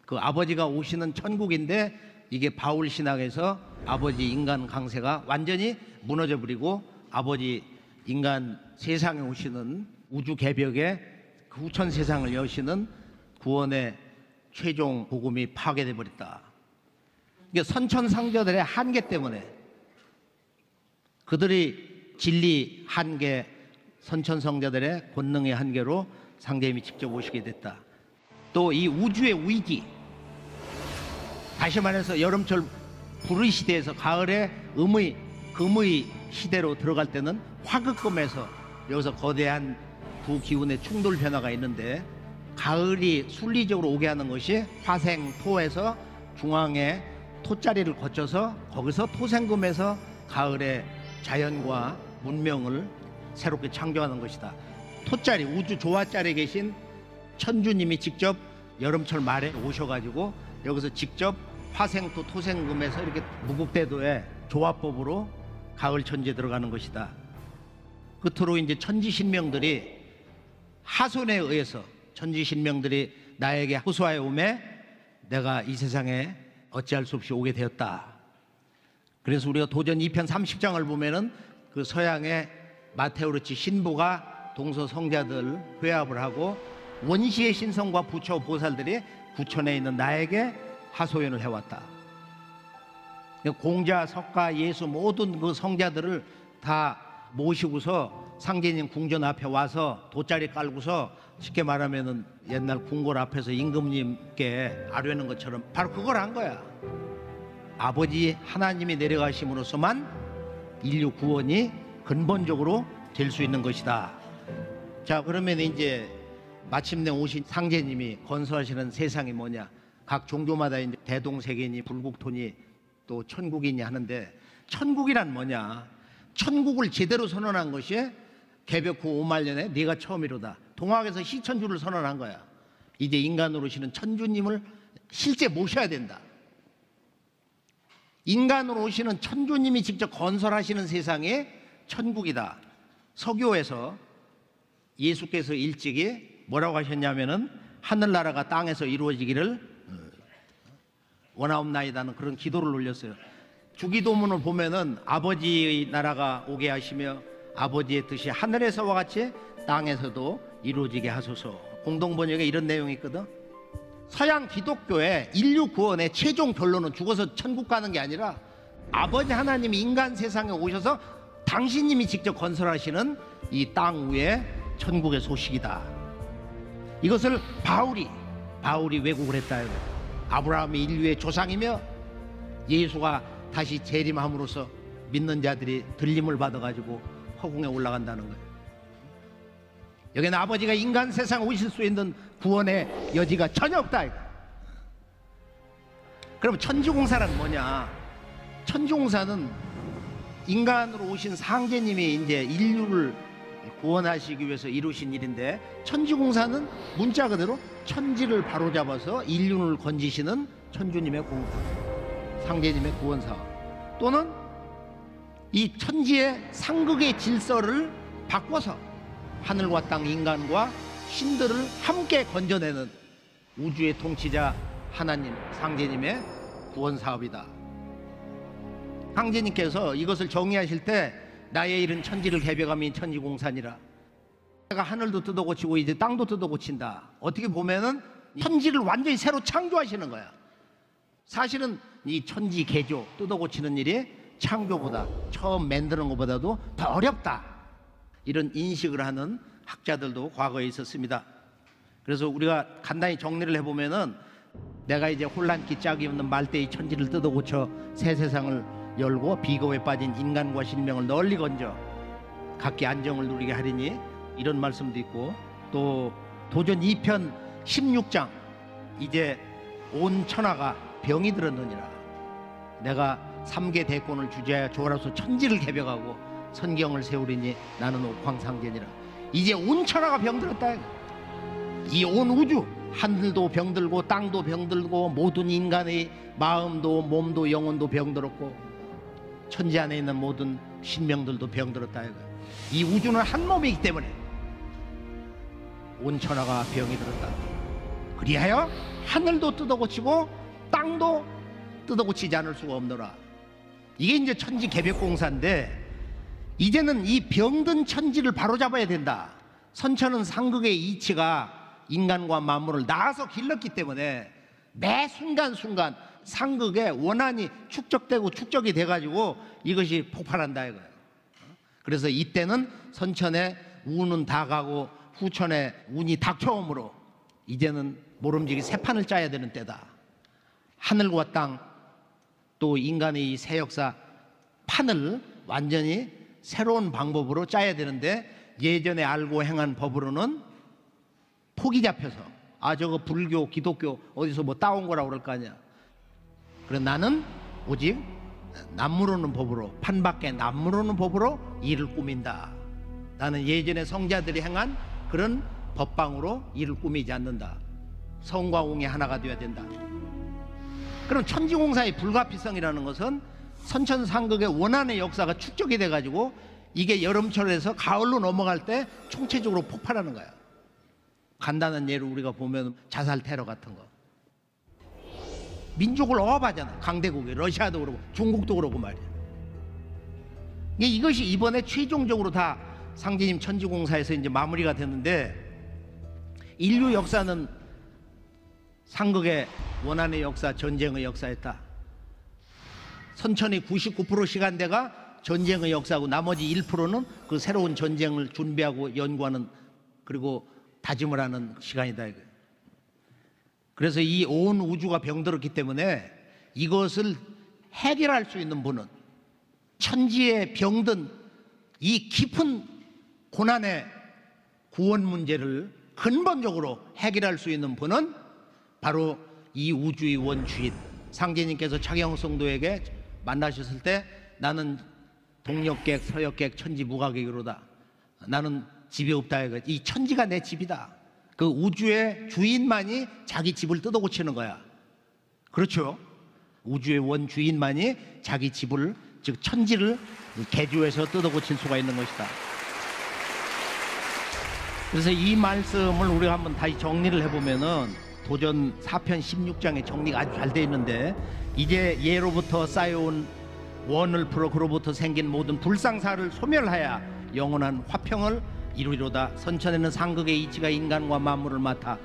A: 그 아버지가 오시는 천국인데 이게 바울 신학에서 아버지 인간 강세가 완전히 무너져 버리고 아버지 인간 세상에 오시는 우주 개벽에 그 후천 세상을 여시는 구원의 최종 복음이 파괴돼 버렸다. 이게 선천상자들의 한계 때문에 그들이 진리 한계, 선천성자들의 권능의 한계로 상제님이 직접 오시게 됐다. 또 이 우주의 위기, 다시 말해서 여름철 불의 시대에서 가을에 금의 시대로 들어갈 때는 화극금에서 여기서 거대한 두 기운의 충돌 변화가 있는데 가을이 순리적으로 오게 하는 것이 화생토에서 중앙에 토자리를 거쳐서 거기서 토생금에서 가을에 자연과 문명을 새롭게 창조하는 것이다. 토자리 우주 조화자리에 계신 천주님이 직접 여름철 말에 오셔가지고 여기서 직접 화생토 토생금에서 이렇게 무국대도의 조화법으로 가을 천지에 들어가는 것이다. 끝으로 이제 천지신명들이 하손에 의해서 천지신명들이 나에게 호소하여 오매 내가 이 세상에 어찌할 수 없이 오게 되었다. 그래서 우리가 도전 2편 30장을 보면은 그 서양의 마테오르치 신부가 동서 성자들 회합을 하고 원시의 신성과 부처 보살들이 부천에 있는 나에게 하소연을 해왔다. 공자, 석가, 예수 모든 그 성자들을 다 모시고서 상제님 궁전 앞에 와서 돗자리 깔고서 쉽게 말하면은 옛날 궁궐 앞에서 임금님께 아뢰는 것처럼 바로 그걸 한 거야. 아버지 하나님이 내려가심으로써만 인류 구원이 근본적으로 될 수 있는 것이다. 자, 그러면 이제 마침내 오신 상제님이 건설하시는 세상이 뭐냐? 각 종교마다 이제 대동세계니 불국토니 또 천국이니 하는데 천국이란 뭐냐? 천국을 제대로 선언한 것이 개벽 후 5만 년에 네가 처음이로다. 동학에서 시천주를 선언한 거야. 이제 인간으로 오시는 천주님을 실제 모셔야 된다. 인간으로 오시는 천주님이 직접 건설하시는 세상이 천국이다. 서교에서 예수께서 일찍이 뭐라고 하셨냐면은 하늘나라가 땅에서 이루어지기를 원하옵나이다는 그런 기도를 올렸어요. 주기도문을 보면은 아버지의 나라가 오게 하시며 아버지의 뜻이 하늘에서와 같이 땅에서도 이루어지게 하소서. 공동번역에 이런 내용이 있거든. 서양 기독교의 인류 구원의 최종 결론은 죽어서 천국 가는 게 아니라 아버지 하나님이 인간 세상에 오셔서 당신님이 직접 건설하시는 이 땅 위에 천국의 소식이다. 이것을 바울이 왜곡을 했다. 아브라함이 인류의 조상이며 예수가 다시 재림함으로써 믿는 자들이 들림을 받아가지고 허공에 올라간다는 거예요. 여기는 아버지가 인간 세상에 오실 수 있는 구원의 여지가 전혀 없다. 그럼 천지공사란 뭐냐? 천지공사는 인간으로 오신 상제님이 이제 인류를 구원하시기 위해서 이루신 일인데, 천지공사는 문자 그대로 천지를 바로잡아서 인류를 건지시는 천주님의 공사, 상제님의 구원사업, 또는 이 천지의 상극의 질서를 바꿔서 하늘과 땅, 인간과 신들을 함께 건져내는 우주의 통치자 하나님, 상제님의 구원사업이다. 상제님께서 이것을 정의하실 때 나의 일은 천지를 개벽함이 천지공사니라. 내가 하늘도 뜯어고치고 이제 땅도 뜯어고친다. 어떻게 보면은 천지를 완전히 새로 창조하시는 거야. 사실은 이 천지 개조, 뜯어고치는 일이 창조보다, 처음 만드는 것보다도 더 어렵다. 이런 인식을 하는 학자들도 과거에 있었습니다. 그래서 우리가 간단히 정리를 해보면은 내가 이제 혼란기 짝이 없는 말대의 천지를 뜯어고쳐 새 세상을 열고 비겁에 빠진 인간과 신명을 널리 건져 각기 안정을 누리게 하리니, 이런 말씀도 있고, 또 도전 2편 16장 이제 온 천하가 병이 들었느니라. 내가 3개 대권을 주재하여 조라서 천지를 개벽하고 선경을 세우리니 나는 옥황상제니라. 이제 온 천하가 병들었다. 이 온 우주, 하늘도 병들고 땅도 병들고 모든 인간의 마음도 몸도 영혼도 병들었고 천지 안에 있는 모든 신명들도 병들었다. 이 우주는 한 몸이기 때문에 온 천하가 병이 들었다. 그리하여 하늘도 뜯어고치고 땅도 뜯어고치지 않을 수가 없노라. 이게 이제 천지 개벽공사인데, 이제는 이 병든 천지를 바로잡아야 된다. 선천은 상극의 이치가 인간과 만물을 낳아서 길렀기 때문에 매 순간순간 상극의 원한이 축적되고 축적이 돼가지고 이것이 폭발한다 이거예요. 그래서 이때는 선천에 운은 다 가고 후천에 운이 닥쳐오므로 이제는 모름지기 새 판을 짜야 되는 때다. 하늘과 땅 또 인간의 이 새 역사 판을 완전히 새로운 방법으로 짜야 되는데, 예전에 알고 행한 법으로는 폭이 잡혀서 저거 불교 기독교 어디서 뭐 따온 거라고 그럴 거 아니야. 그래 나는 오직 남무르는 법으로, 판밖에 남무르는 법으로 일을 꾸민다. 나는 예전에 성자들이 행한 그런 법방으로 일을 꾸미지 않는다. 성과 웅이 하나가 되어야 된다. 그럼 천지공사의 불가피성이라는 것은 선천상극의 원한의 역사가 축적이 돼가지고 이게 여름철에서 가을로 넘어갈 때 총체적으로 폭발하는 거야. 간단한 예로 우리가 보면 자살 테러 같은 거. 민족을 억압하잖아. 강대국이 러시아도 그러고 중국도 그러고 말이야. 이것이 이번에 최종적으로 다 상제님 천지공사에서 이제 마무리가 됐는데, 인류 역사는 상극의 원한의 역사, 전쟁의 역사였다. 선천이 99% 시간대가 전쟁의 역사고 나머지 1%는 그 새로운 전쟁을 준비하고 연구하는, 그리고 다짐을 하는 시간이다 이거예요. 그래서 이 온 우주가 병들었기 때문에 이것을 해결할 수 있는 분은, 천지에 병든 이 깊은 고난의 구원 문제를 근본적으로 해결할 수 있는 분은 바로 이 우주의 원주인, 상제님께서 차경성도에게 만나셨을 때 나는 동력객, 서역객, 천지무가객으로다. 나는 집이 없다. 이 천지가 내 집이다. 그 우주의 주인만이 자기 집을 뜯어고치는 거야. 그렇죠? 우주의 원주인만이 자기 집을, 즉 천지를 개조해서 뜯어고칠 수가 있는 것이다. 그래서 이 말씀을 우리가 한번 다시 정리를 해보면은 도전 4편 16장에 정리가 아주 잘 돼 있는데, 이제 예로부터 쌓여온 원을 풀어 그로부터 생긴 모든 불상사를 소멸하여 영원한 화평을 이루리로다. 선천에는 상극의 이치가 인간과 만물을 맡아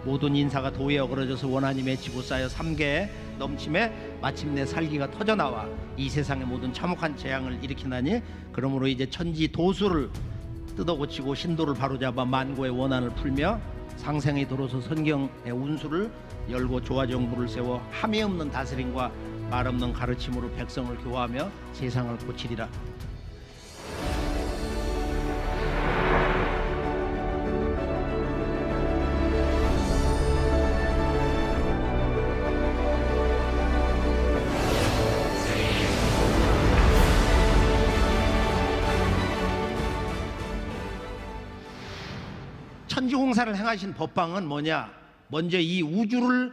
A: 모든 인사가 도에 어그러져서 원한이 맺히고 쌓여 삼계에 넘침에 마침내 살기가 터져나와 이 세상의 모든 참혹한 재앙을 일으키나니, 그러므로 이제 천지 도수를 뜯어고치고 신도를 바로잡아 만고의 원한을 풀며 상생의 도로서 성경의 운수를 열고 조화정부를 세워 함이 없는 다스림과 말 없는 가르침으로 백성을 교화하며 세상을 고치리라. 천지공사를 행하신 법방은 뭐냐? 먼저 이 우주를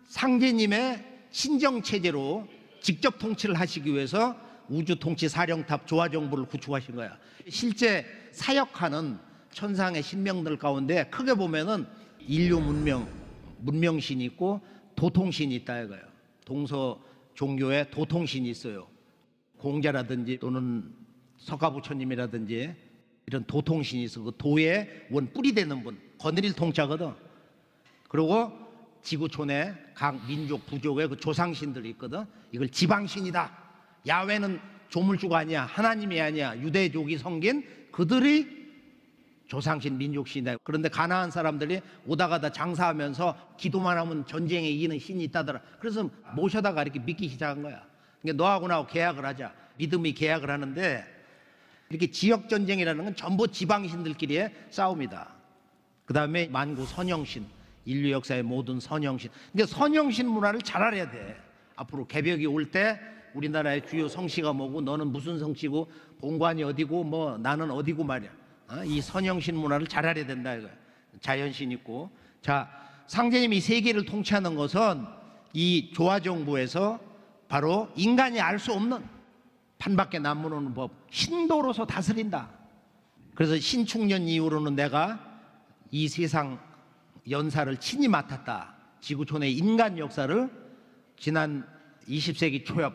A: 상제님의 신정체제로 직접 통치를 하시기 위해서 우주통치사령탑 조화정부를 구축하신 거야. 실제 사역하는 천상의 신명들 가운데 크게 보면은 인류 문명신이 있고 도통신이 있다 이거예요. 동서 종교에 도통신이 있어요. 공자라든지 또는 석가부처님이라든지 이런 도통신이 있어. 그 도의 원 뿌리 되는 분, 거느릴 통자거든. 그리고 지구촌에 각 민족 부족의 그 조상신들이 있거든. 이걸 지방신이다. 야훼는 조물주가 아니야, 하나님이 아니야, 유대족이 섬긴 그들이 조상신 민족신이다. 그런데 가나안 사람들이 오다 가다 장사하면서 기도만 하면 전쟁에 이기는 신이 있다더라. 그래서 모셔다가 이렇게 믿기 시작한 거야. 그러니까 너하고 나하고 계약을 하자. 믿음이 계약을 하는데, 이렇게 지역전쟁이라는 건 전부 지방신들끼리의 싸움이다. 그 다음에 만구 선영신, 인류 역사의 모든 선영신. 근데 선영신 문화를 잘 알아야 돼. 앞으로 개벽이 올 때 우리나라의 주요 성씨가 뭐고, 너는 무슨 성씨고, 본관이 어디고, 뭐 나는 어디고 말이야. 이 선형신 문화를 잘 알아야 된다 이거. 자연신 있고. 자, 상제님이 세계를 통치하는 것은 이 조화정부에서 바로 인간이 알 수 없는 판밖에 남무는 법, 신도로서 다스린다. 그래서 신축년 이후로는 내가 이 세상 연사를 친히 맡았다. 지구촌의 인간 역사를 지난 20세기 초엽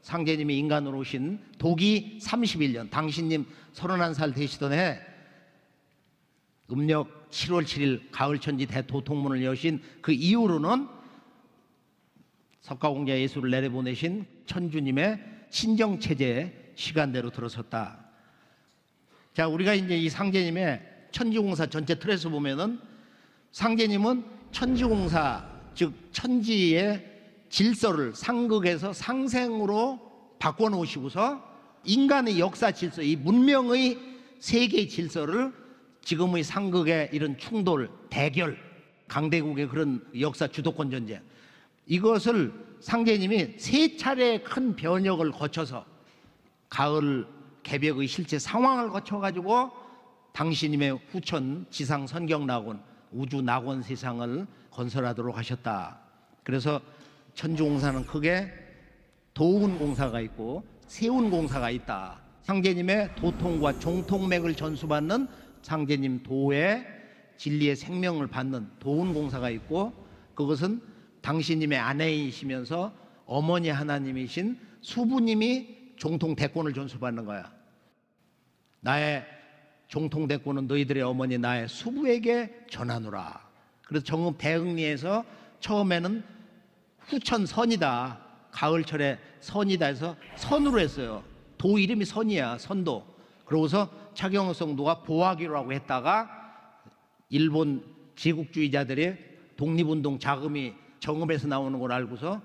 A: 상제님이 인간으로 오신 도기 31년, 당신님 31살 되시던 해 음력 7월 7일 가을천지 대도통문을 여신 그 이후로는 석가공자 예수를 내려보내신 천주님의 친정체제에 시간대로 들어섰다. 자, 우리가 이제 이 상제님의 천지공사 전체 틀에서 보면은 상제님은 천지공사, 즉 천지의 질서를 상극에서 상생으로 바꿔놓으시고서 인간의 역사 질서, 이 문명의 세계 질서를 지금의 상극의 이런 충돌, 대결, 강대국의 그런 역사 주도권 전쟁, 이것을 상제님이 세 차례 큰 변혁을 거쳐서 가을 개벽의 실제 상황을 거쳐가지고 당신님의 후천 지상 선경 낙원, 우주 낙원 세상을 건설하도록 하셨다. 그래서 천주공사는 크게 도운공사가 있고 세운공사가 있다. 상제님의 도통과 종통맥을 전수받는 상제님 도의 진리의 생명을 받는 도운공사가 있고, 그것은 당신님의 아내이시면서 어머니 하나님이신 수부님이 종통대권을 전수받는 거야. 나의 종통대권은 너희들의 어머니 나의 수부에게 전하노라. 그래서 정읍 대흥리에서 처음에는 후천선이다, 가을철에 선이다 해서 선으로 했어요. 도 이름이 선이야, 선도. 그러고서 차경호 성도가 보아기로라고 했다가 일본 제국주의자들이 독립운동 자금이 정읍에서 나오는 걸 알고서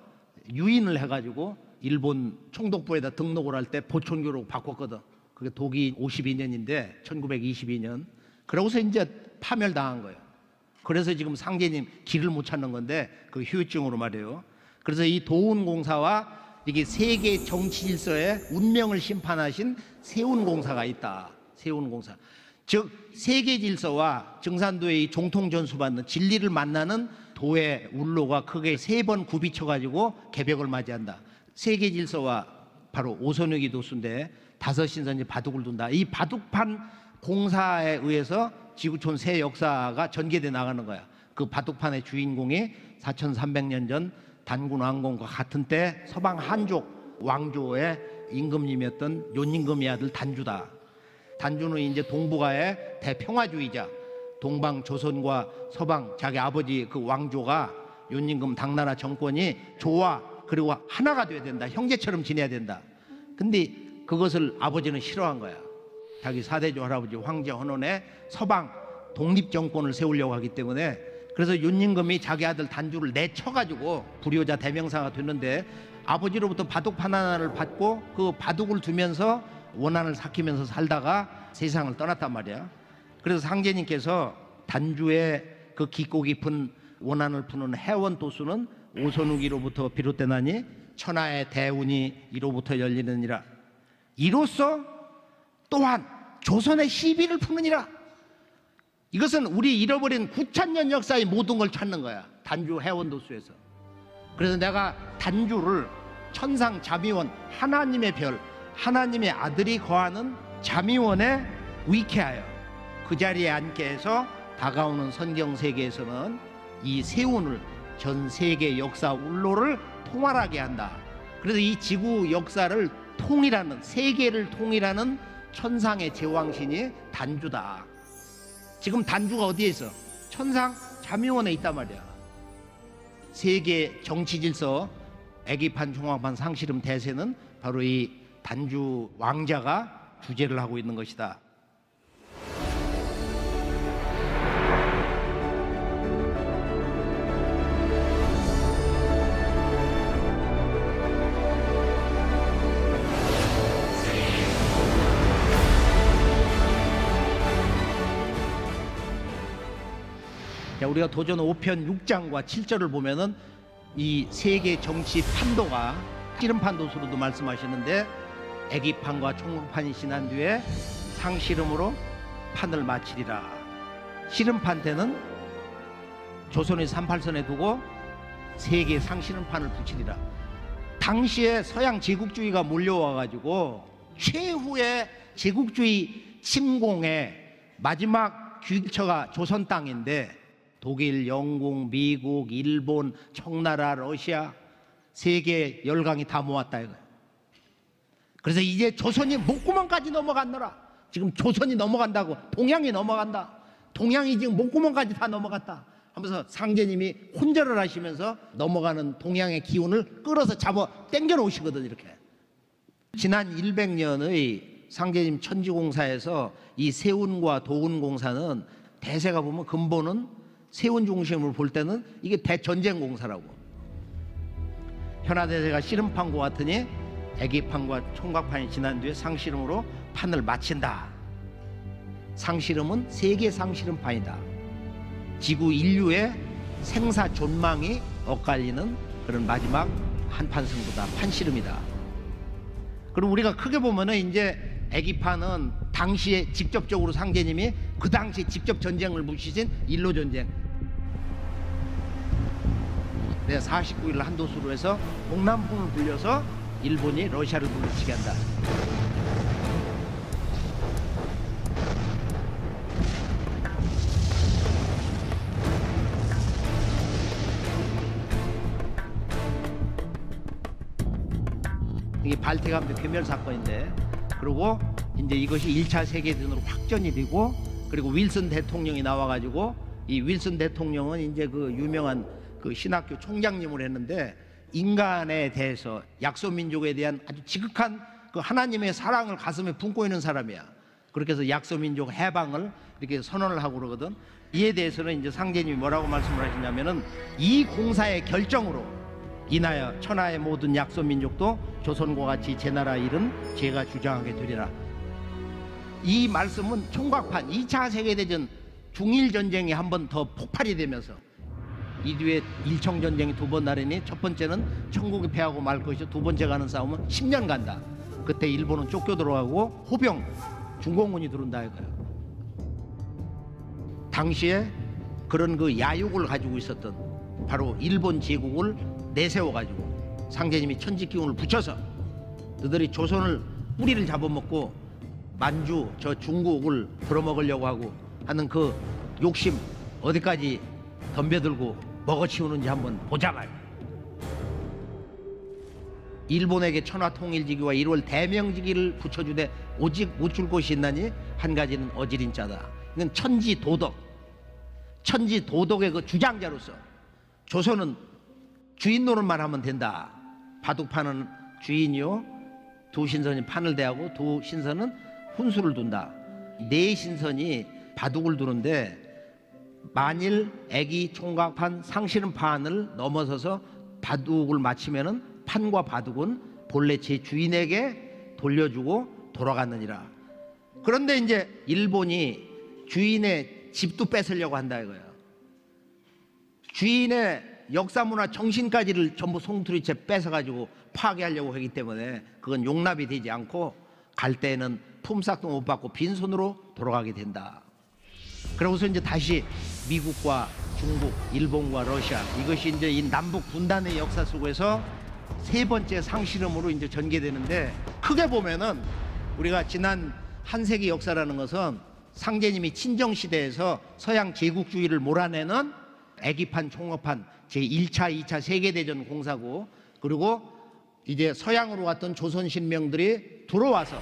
A: 유인을 해가지고 일본 총독부에다 등록을 할 때 보촌교로 바꿨거든. 그게 도기 52년인데 1922년. 그러고서 이제 파멸당한 거예요. 그래서 지금 상제님 길을 못 찾는 건데 그 후유증으로 말이에요. 그래서 이 도운공사와 이게 세계 정치 질서의 운명을 심판하신 세운공사가 있다. 세운공사. 즉 세계 질서와 증산도의 이 종통전수받는 진리를 만나는 도의 울로가 크게 3번 굽이쳐가지고 개벽을 맞이한다. 세계 질서와 바로 오선욱이 도수인데 다섯신선지 바둑을 둔다. 이 바둑판 공사에 의해서 지구촌 새 역사가 전개돼 나가는 거야. 그 바둑판의 주인공이 4300년 전 단군 왕건과 같은 때 서방 한족 왕조의 임금님이었던 윤임금의 아들 단주다. 단주는 이제 동북아의 대평화주의자, 동방 조선과 서방 자기 아버지 그 왕조가 윤임금 당나라 정권이 조화 그리고 하나가 돼야 된다. 형제처럼 지내야 된다. 근데 그것을 아버지는 싫어한 거야. 자기 사대조 할아버지 황제 헌원에 서방 독립정권을 세우려고 하기 때문에. 그래서 윤임금이 자기 아들 단주를 내쳐가지고 불효자 대명사가 됐는데 아버지로부터 바둑판 하나를 받고 그 바둑을 두면서 원한을 삭히면서 살다가 세상을 떠났단 말이야. 그래서 상제님께서 단주의 그 깊고 깊은 원한을 푸는 해원도수는 오선욱이로부터 비롯되나니 천하의 대운이 이로부터 열리느니라. 이로써 또한 조선의 시비를 푸느니라. 이것은 우리 잃어버린 9,000년 역사의 모든 걸 찾는 거야. 단주 해원도수에서. 그래서 내가 단주를 천상 자미원, 하나님의 별, 하나님의 아들이 거하는 자미원에 위쾌하여 그 자리에 앉게 해서 다가오는 선경 세계에서는 이 세운을 전 세계 역사 울로를 통활하게 한다. 그래서 이 지구 역사를 통일하는, 세계를 통일하는 천상의 제왕신이 단주다. 지금 단주가 어디에 있어? 천상 자미원에 있단 말이야. 세계 정치 질서, 애기판, 종합판, 상실음 대세는 바로 이 단주 왕자가 주재를 하고 있는 것이다. 자, 우리가 도전 5편 6장과 7절을 보면은 이 세계 정치 판도가 씨름판 도수로도 말씀하시는데 애기판과 총무판이 지난 뒤에 상씨름으로 판을 마치리라. 씨름판 때는 조선의 38선에 두고 세계 상씨름판을 붙이리라. 당시에 서양 제국주의가 몰려와가지고 최후의 제국주의 침공의 마지막 귀처가 조선 땅인데 독일, 영국, 미국, 일본, 청나라, 러시아 세계 열강이 다 모았다 이거예요. 그래서 이제 조선이 목구멍까지 넘어갔노라. 지금 조선이 넘어간다고, 동양이 넘어간다. 동양이 지금 목구멍까지 다 넘어갔다 하면서 상제님이 혼절을 하시면서 넘어가는 동양의 기운을 끌어서 잡아 당겨 놓으시거든. 이렇게 지난 100년의 상제님 천지공사에서 이 세운과 도운공사는 대세가 보면 근본은 세운 중심으로 볼 때는 이게 대전쟁공사라고. 현아대세가 씨름판과 같으니 애기판과 총각판이 지난 뒤에 상씨름으로 판을 마친다. 상씨름은 세계 상씨름판이다. 지구 인류의 생사 존망이 엇갈리는 그런 마지막 한판 승부다. 판씨름이다. 그리고 우리가 크게 보면은 이제 애기판은 당시에 직접적으로 상제님이 그 당시 직접 전쟁을 묻히신 일로전쟁. 49일 한도수로 해서 동남풍을 불려서 일본이 러시아를 물리치게 한다. 이게 발태감대 괴멸 사건인데, 그리고 이제 이것이 1차 세계대전으로 확전이 되고, 그리고 윌슨 대통령이 나와가지고, 이 윌슨 대통령은 이제 그 유명한 그 신학교 총장님을 했는데, 인간에 대해서 약소민족에 대한 아주 지극한 그 하나님의 사랑을 가슴에 품고 있는 사람이야. 그렇게 해서 약소민족 해방을 이렇게 선언을 하고 그러거든. 이에 대해서는 이제 상제님이 뭐라고 말씀을 하시냐면은, 이 공사의 결정으로 인하여 천하의 모든 약소민족도 조선과 같이 제 나라 일은 제가 주장하게 되리라. 이 말씀은 총각판 2차 세계대전 중일전쟁이 한 번 더 폭발이 되면서, 이 뒤에 일청전쟁이 두 번 나르니 첫 번째는 천국이 패하고 말 것이고, 두 번째 가는 싸움은 10년 간다. 그때 일본은 쫓겨 들어가고 호병 중공군이 들어온다 이거예요. 당시에 그런 그 야욕을 가지고 있었던 바로 일본 제국을 내세워 가지고 상제님이 천지기운을 붙여서 너들이 조선을 뿌리를 잡아먹고 만주 저 중국을 들어먹으려고 하고 하는 그 욕심 어디까지 덤벼들고 먹어치우는지 한번 보자 말. 일본에게 천하통일지기와 1월 대명지기를 붙여주되 오직 못 줄 것이 있나니 한 가지는 어지린 자다. 이건 천지도덕, 천지도덕의 그 주장자로서 조선은 주인 노릇만 하면 된다. 바둑판은 주인이요, 두 신선이 판을 대하고 두 신선은 훈수를 둔다. 네 신선이 바둑을 두는데 만일 애기 총각판 상씨름판을 넘어서서 바둑을 마치면은 판과 바둑은 본래 제 주인에게 돌려주고 돌아갔느니라. 그런데 이제 일본이 주인의 집도 뺏으려고 한다 이거예요. 주인의 역사문화 정신까지를 전부 송두리째 뺏어가지고 파괴하려고 하기 때문에 그건 용납이 되지 않고 갈 때에는 품삯도 못 받고 빈손으로 돌아가게 된다. 그러고서 이제 다시 미국과 중국, 일본과 러시아, 이것이 이제 이 남북 분단의 역사 속에서 세 번째 상씨름으로 이제 전개되는데, 크게 보면은 우리가 지난 한 세기 역사라는 것은 상제님이 친정 시대에서 서양 제국주의를 몰아내는 애기판, 총각판 제1차, 2차 세계대전 공사고, 그리고 이제 서양으로 왔던 조선 신명들이 들어와서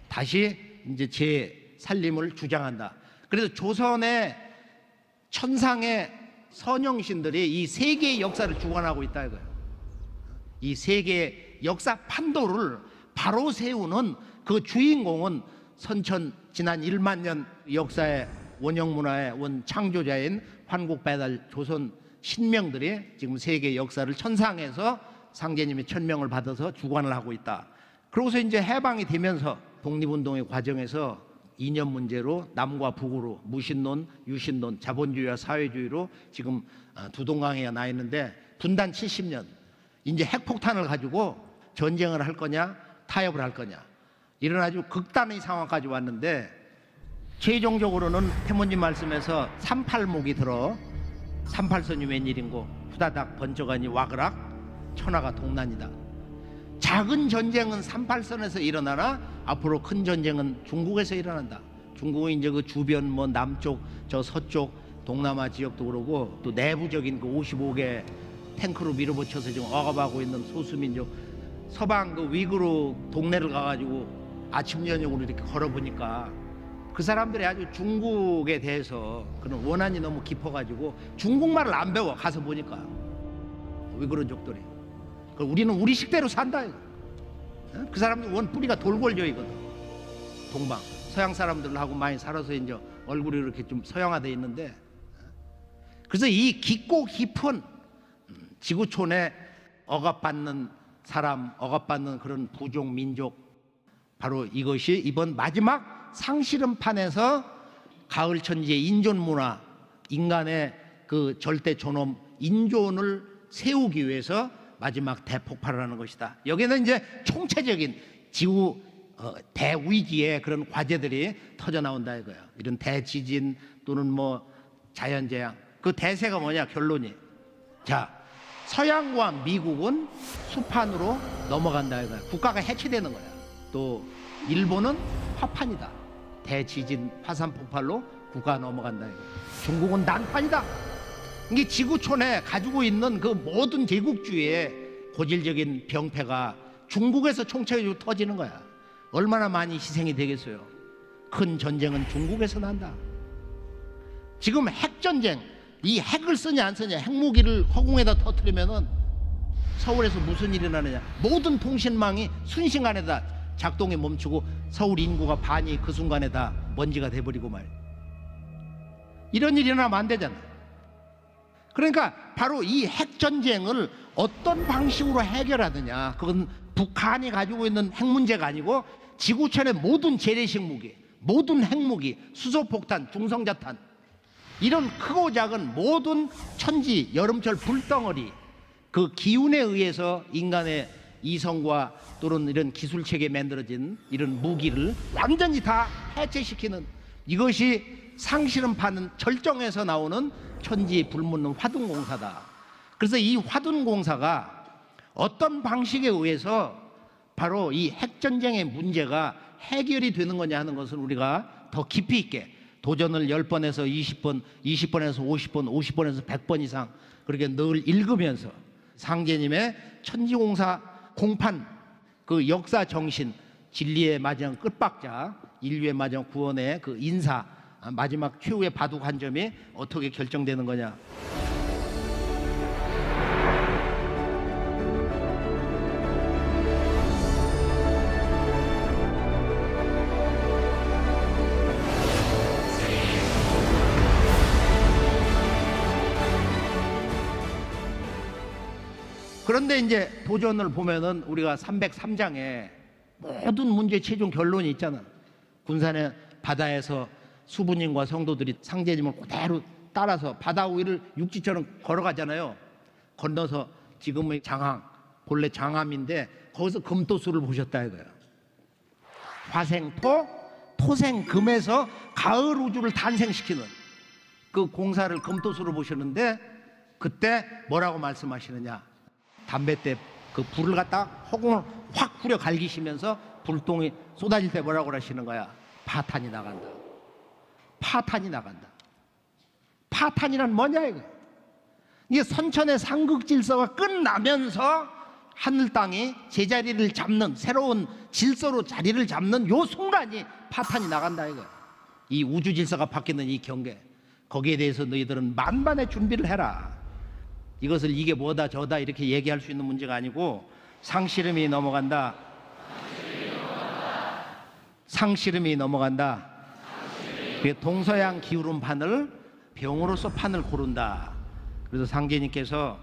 A: 다시 이제 재살림을 주장한다. 그래서 조선의 천상의 선영신들이 이 세계의 역사를 주관하고 있다 이거예요. 이 세계의 역사 판도를 바로 세우는 그 주인공은 선천 지난 1만 년 역사의 원형문화의 원 창조자인 환국배달 조선 신명들이 지금 세계 역사를 천상에서 상제님의 천명을 받아서 주관을 하고 있다. 그러고서 이제 해방이 되면서 독립운동의 과정에서 이념 문제로 남과 북으로 무신론, 유신론, 자본주의와 사회주의로 지금 두 동강이가 나 있는데, 분단 70년 이제 핵폭탄을 가지고 전쟁을 할 거냐 타협을 할 거냐, 이런 아주 극단의 상황까지 왔는데, 최종적으로는 태문님 말씀에서 38목이 들어 38선이 웬일인고 후다닥 번쩍하니 와그락 천하가 동난이다. 작은 전쟁은 38선에서 일어나나 앞으로 큰 전쟁은 중국에서 일어난다. 중국은 이제 그 주변 뭐 남쪽 저 서쪽 동남아 지역도 그러고 또 내부적인 그 55개 탱크로 밀어붙여서 지금 억압하고 있는 소수민족 서방 그 위구르 동네를 가가지고 아침 저녁으로 이렇게 걸어보니까 그 사람들이 아주 중국에 대해서 그런 원한이 너무 깊어가지고 중국말을 안 배워. 가서 보니까 위구르족들이 우리는 우리 식대로 산다 이거. 그 사람들 원 뿌리가 돌골저이거든. 동방 서양 사람들하고 많이 살아서 이제 얼굴이 이렇게 좀 서양화돼 있는데, 그래서 이 깊고 깊은 지구촌에 억압받는 사람, 억압받는 그런 부족 민족, 바로 이것이 이번 마지막 상실음판에서 가을 천지의 인존 문화, 인간의 그 절대 존엄 인존을 세우기 위해서 마지막 대폭발을 하는 것이다. 여기는 이제 총체적인 지구 대위기의 그런 과제들이 터져 나온다 이거야. 이런 대지진 또는 뭐 자연재앙. 그 대세가 뭐냐 결론이. 자, 서양과 미국은 수판으로 넘어간다 이거야. 국가가 해체되는 거야. 또 일본은 화판이다. 대지진 화산 폭발로 국가가 넘어간다 이거야. 중국은 난판이다. 이게 지구촌에 가지고 있는 그 모든 제국주의의 고질적인 병폐가 중국에서 총체적으로 터지는 거야. 얼마나 많이 희생이 되겠어요. 큰 전쟁은 중국에서 난다. 지금 핵전쟁, 이 핵을 쓰냐 안 쓰냐, 핵무기를 허공에다 터뜨리면은 서울에서 무슨 일이 나느냐, 모든 통신망이 순식간에다 작동이 멈추고 서울 인구가 반이 그 순간에 다 먼지가 돼버리고 말. 이런 일이 일어나면 안 되잖아. 그러니까 바로 이 핵전쟁을 어떤 방식으로 해결하느냐, 그건 북한이 가지고 있는 핵 문제가 아니고 지구촌의 모든 재래식 무기, 모든 핵무기, 수소폭탄, 중성자탄, 이런 크고 작은 모든 천지 여름철 불덩어리, 그 기운에 의해서 인간의 이성과 또는 이런 기술체계에 만들어진 이런 무기를 완전히 다 해체시키는, 이것이 상실음판 절정에서 나오는 천지 불묻는 화둔공사다. 그래서 이 화둔공사가 어떤 방식에 의해서 바로 이 핵전쟁의 문제가 해결이 되는 거냐 하는 것을 우리가 더 깊이 있게 도전을 10번에서 20번, 20번에서 50번, 50번에서 100번 이상 그렇게 늘 읽으면서 상제님의 천지공사 공판, 그 역사 정신, 진리의 마지막 끝박자, 인류의 마지막 구원의 그 인사, 마지막 최후의 바둑 한 점이 어떻게 결정되는 거냐. 그런데 이제 도전을 보면은 우리가 303장에 모든 문제 최종 결론이 있잖아. 군산의 바다에서 수부님과 성도들이 상제님을 그대로 따라서 바다 위를 육지처럼 걸어가잖아요. 건너서 지금의 장항, 본래 장암인데 거기서 금토수를 보셨다 이거야. 화생토, 토생금에서 가을 우주를 탄생시키는 그 공사를 금토수로 보셨는데, 그때 뭐라고 말씀하시느냐. 담뱃대 그 불을 갖다 허공을 확 후려 갈기시면서 불똥이 쏟아질 때 뭐라고 하시는 거야. 파탄이 나간다. 파탄이 나간다. 파탄이란 뭐냐 이거. 이게 선천의 상극 질서가 끝나면서 하늘 땅이 제자리를 잡는, 새로운 질서로 자리를 잡는 요 순간이 파탄이 나간다 이거. 이 우주 질서가 바뀌는 이 경계, 거기에 대해서 너희들은 만반의 준비를 해라. 이것을 이게 뭐다 저다 이렇게 얘기할 수 있는 문제가 아니고, 상실음이 넘어간다. 상실음이 넘어간다. 동서양 기울음판을 병으로서 판을 고른다. 그래서 상제님께서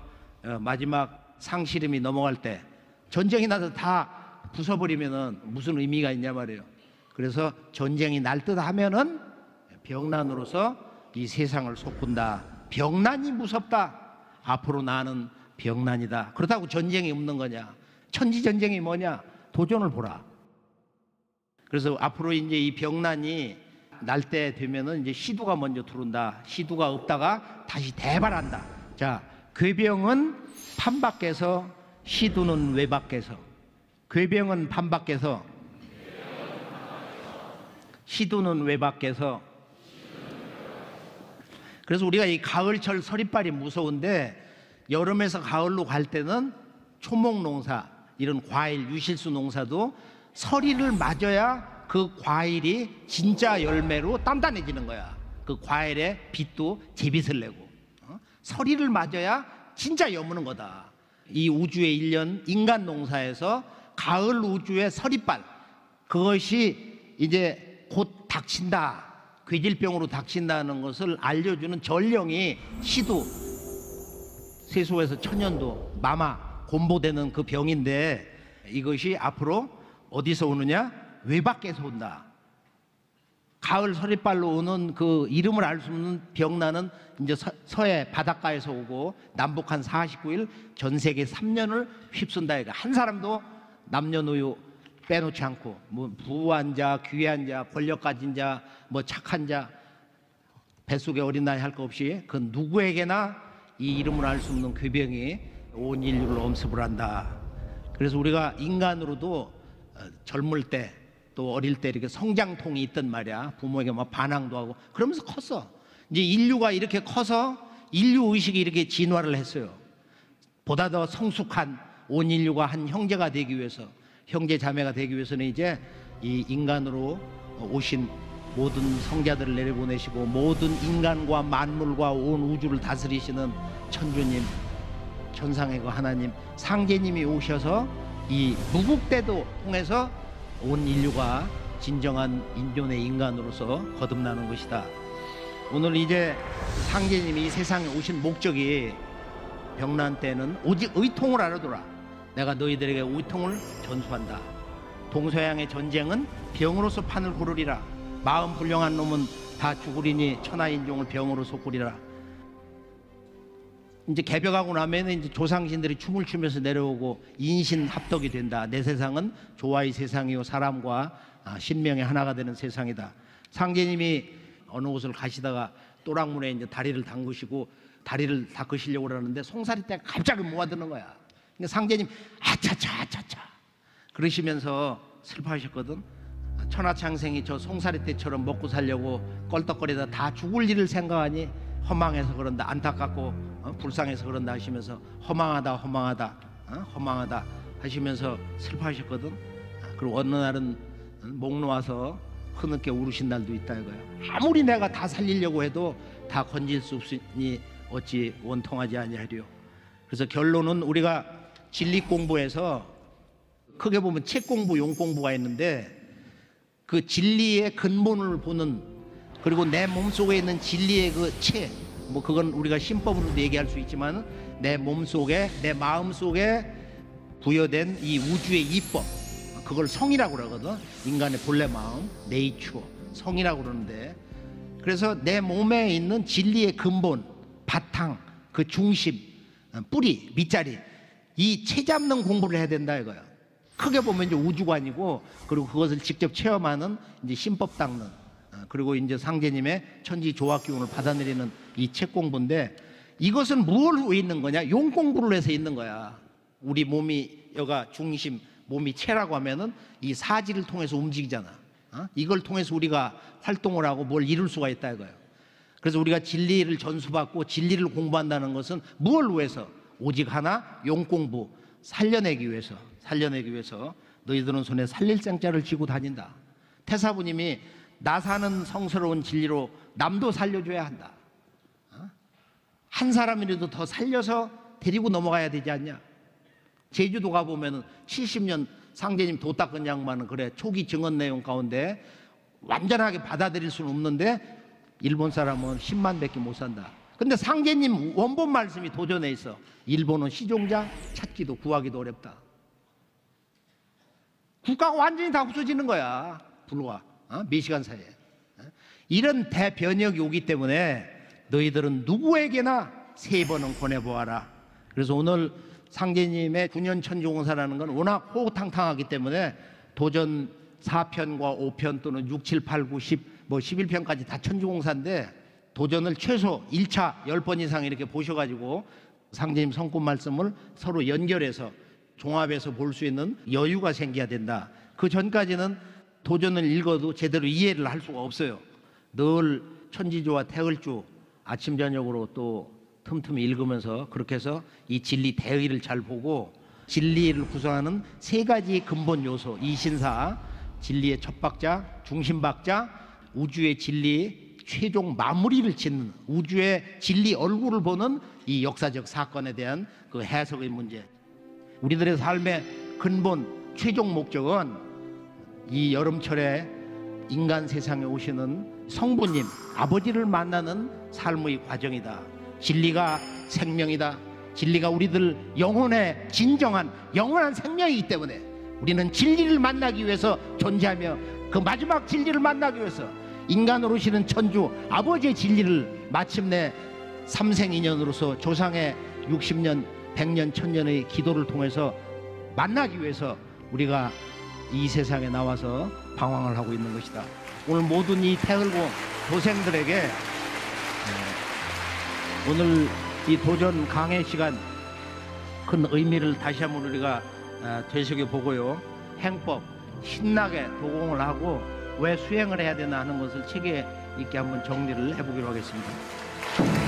A: 마지막 상실음이 넘어갈 때 전쟁이 나서 다 부숴버리면은 무슨 의미가 있냐 말이에요. 그래서 전쟁이 날 듯 하면은 병난으로서 이 세상을 속군다. 병난이 무섭다. 앞으로 나는 병난이다. 그렇다고 전쟁이 없는 거냐? 천지전쟁이 뭐냐? 도전을 보라. 그래서 앞으로 이제 이 병난이 날 때 되면은 이제 시두가 먼저 들어온다. 시두가 없다가 다시 대발한다. 자, 궤병은 판 밖에서, 시두는 외 밖에서. 궤병은 판 밖에서, 시두는 외 밖에서. 그래서 우리가 이 가을철 서리빨이 무서운데, 여름에서 가을로 갈 때는 초목 농사, 이런 과일, 유실수 농사도 서리를 맞아야 그 과일이 진짜 열매로 단단해지는 거야. 그 과일의 빛도 제빛을 내고. 서리를 맞아야 진짜 여무는 거다. 이 우주의 일년 인간 농사에서 가을 우주의 서리빨, 그것이 이제 곧 닥친다, 괴질병으로 닥친다는 것을 알려주는 전령이 시두, 세수에서 천년도, 마마, 곰보되는 그 병인데, 이것이 앞으로 어디서 오느냐? 외 밖에서 온다. 가을 서리빨로 오는 그 이름을 알 수 없는 병나는 이제 서해 바닷가에서 오고, 남북 한 49일 전 세계 3년을 휩쓴다. 이거 한 사람도 남녀노소 빼놓지 않고, 뭐 부한 자, 귀한 자, 권력 가진 자, 뭐 착한 자, 뱃속에 어린 나이 할 거 없이 그 누구에게나 이 이름을 알 수 없는 궤병이 온 인류를 엄습을 한다. 그래서 우리가 인간으로도 젊을 때 또 어릴 때 이렇게 성장통이 있단 말이야. 부모에게 막 반항도 하고 그러면서 컸어. 이제 인류가 이렇게 커서 인류 의식이 이렇게 진화를 했어요. 보다 더 성숙한 온 인류가 한 형제가 되기 위해서, 형제 자매가 되기 위해서는 이제 이 인간으로 오신 모든 성자들을 내려보내시고, 모든 인간과 만물과 온 우주를 다스리시는 천주님, 천상의 그 하나님, 상제님이 오셔서 이 무국대도 통해서 온 인류가 진정한 인존의 인간으로서 거듭나는 것이다. 오늘 이제 상제님이 이 세상에 오신 목적이, 병난 때는 오직 의통을 알아둬라. 내가 너희들에게 의통을 전수한다. 동서양의 전쟁은 병으로서 판을 고르리라. 마음 불량한 놈은 다 죽으리니 천하인종을 병으로서 꾸리라. 이제 개벽하고 나면 이제 조상신들이 춤을 추면서 내려오고 인신 합덕이 된다. 내 세상은 조화의 세상이요 사람과 신명의 하나가 되는 세상이다. 상제님이 어느 곳을 가시다가 또랑문에 이제 다리를 담그시고, 다리를 닦으시려고 그러는데 송사리 때가 갑자기 모아드는 거야. 근데 상제님 아차차 아차차 그러시면서 슬퍼하셨거든. 천하창생이 저 송사리 때처럼 먹고 살려고 껄떡거리다 다 죽을 일을 생각하니 허망해서 그런다, 안타깝고 불쌍해서 그런다 하시면서 허망하다 허망하다 허망하다 하시면서 슬퍼하셨거든. 그리고 어느 날은 목 놓아서 흐느껴 울으신 날도 있다 이거야. 아무리 내가 다 살리려고 해도 다 건질 수 없으니 어찌 원통하지 아니하리요. 그래서 결론은 우리가 진리 공부에서 크게 보면 책 공부, 용 공부가 있는데, 그 진리의 근본을 보는, 그리고 내 몸속에 있는 진리의 그 체, 뭐 그건 우리가 신법으로도 얘기할 수 있지만, 내 몸속에, 내 마음속에 부여된 이 우주의 이법, 그걸 성이라고 그러거든. 인간의 본래 마음, 네이처, 성이라고 그러는데, 그래서 내 몸에 있는 진리의 근본, 바탕, 그 중심, 뿌리, 밑자리, 이 체 잡는 공부를 해야 된다 이거야. 크게 보면 이제 우주관이고, 그리고 그것을 직접 체험하는 이제 신법 닦는, 그리고 이제 상제님의 천지 조화 기운을 받아들이는 이 책 공부인데, 이것은 무엇을 위해 있는 거냐? 용 공부를 해서 있는 거야. 우리 몸이 여가 중심, 몸이 체라고 하면은 이 사지를 통해서 움직이잖아. 이걸 통해서 우리가 활동을 하고 뭘 이룰 수가 있다 이거예요. 그래서 우리가 진리를 전수받고 진리를 공부한다는 것은 무엇을 위해서? 오직 하나, 용 공부, 살려내기 위해서. 살려내기 위해서 너희들은 손에 살릴 생자를 쥐고 다닌다. 태사부님이 나 사는 성스러운 진리로 남도 살려줘야 한다. 한 사람이라도 더 살려서 데리고 넘어가야 되지 않냐. 제주도 가보면 70년 상제님 도 닦은 양반은 그래, 초기 증언 내용 가운데 완전하게 받아들일 수는 없는데 일본 사람은 10만 밖에 못 산다. 근데 상제님 원본 말씀이 도전해 있어. 일본은 시종자 찾기도 구하기도 어렵다. 국가가 완전히 다 없어지는 거야. 불과 몇 시간 사이에. 이런 대변혁이 오기 때문에 너희들은 누구에게나 3번은 권해보아라. 그래서 오늘 상제님의 9년 천주공사라는 건 워낙 호탕탕하기 때문에 도전 4편과 5편 또는 6, 7, 8, 9, 10 뭐 11편까지 다 천주공사인데 도전을 최소 1차 10번 이상 이렇게 보셔가지고 상제님 성품 말씀을 서로 연결해서 종합해서 볼 수 있는 여유가 생겨야 된다. 그 전까지는 도전을 읽어도 제대로 이해를 할 수가 없어요. 늘 천지주와 태을주 아침 저녁으로 또 틈틈이 읽으면서 그렇게 해서 이 진리 대의를 잘 보고 진리를 구성하는 세 가지 근본 요소, 이신사, 진리의 첫 박자, 중심 박자, 우주의 진리 최종 마무리를 짓는 우주의 진리 얼굴을 보는 이 역사적 사건에 대한 그 해석의 문제. 우리들의 삶의 근본 최종 목적은 이 여름철에 인간 세상에 오시는 성부님 아버지를 만나는 삶의 과정이다. 진리가 생명이다. 진리가 우리들 영혼의 진정한 영원한 생명이기 때문에 우리는 진리를 만나기 위해서 존재하며 그 마지막 진리를 만나기 위해서 인간으로 오시는 천주 아버지의 진리를 마침내 삼생인연으로서 조상의 60년, 100년, 1000년의 기도를 통해서 만나기 위해서 우리가 이 세상에 나와서 방황을 하고 있는 것이다. 오늘 모든 이 태을고 도생들에게 오늘 이 도전 강의 시간 큰 의미를 다시 한번 우리가 되새겨보고요. 행법 신나게 도공을 하고 왜 수행을 해야 되나 하는 것을 체계 있게 한번 정리를 해보기로 하겠습니다.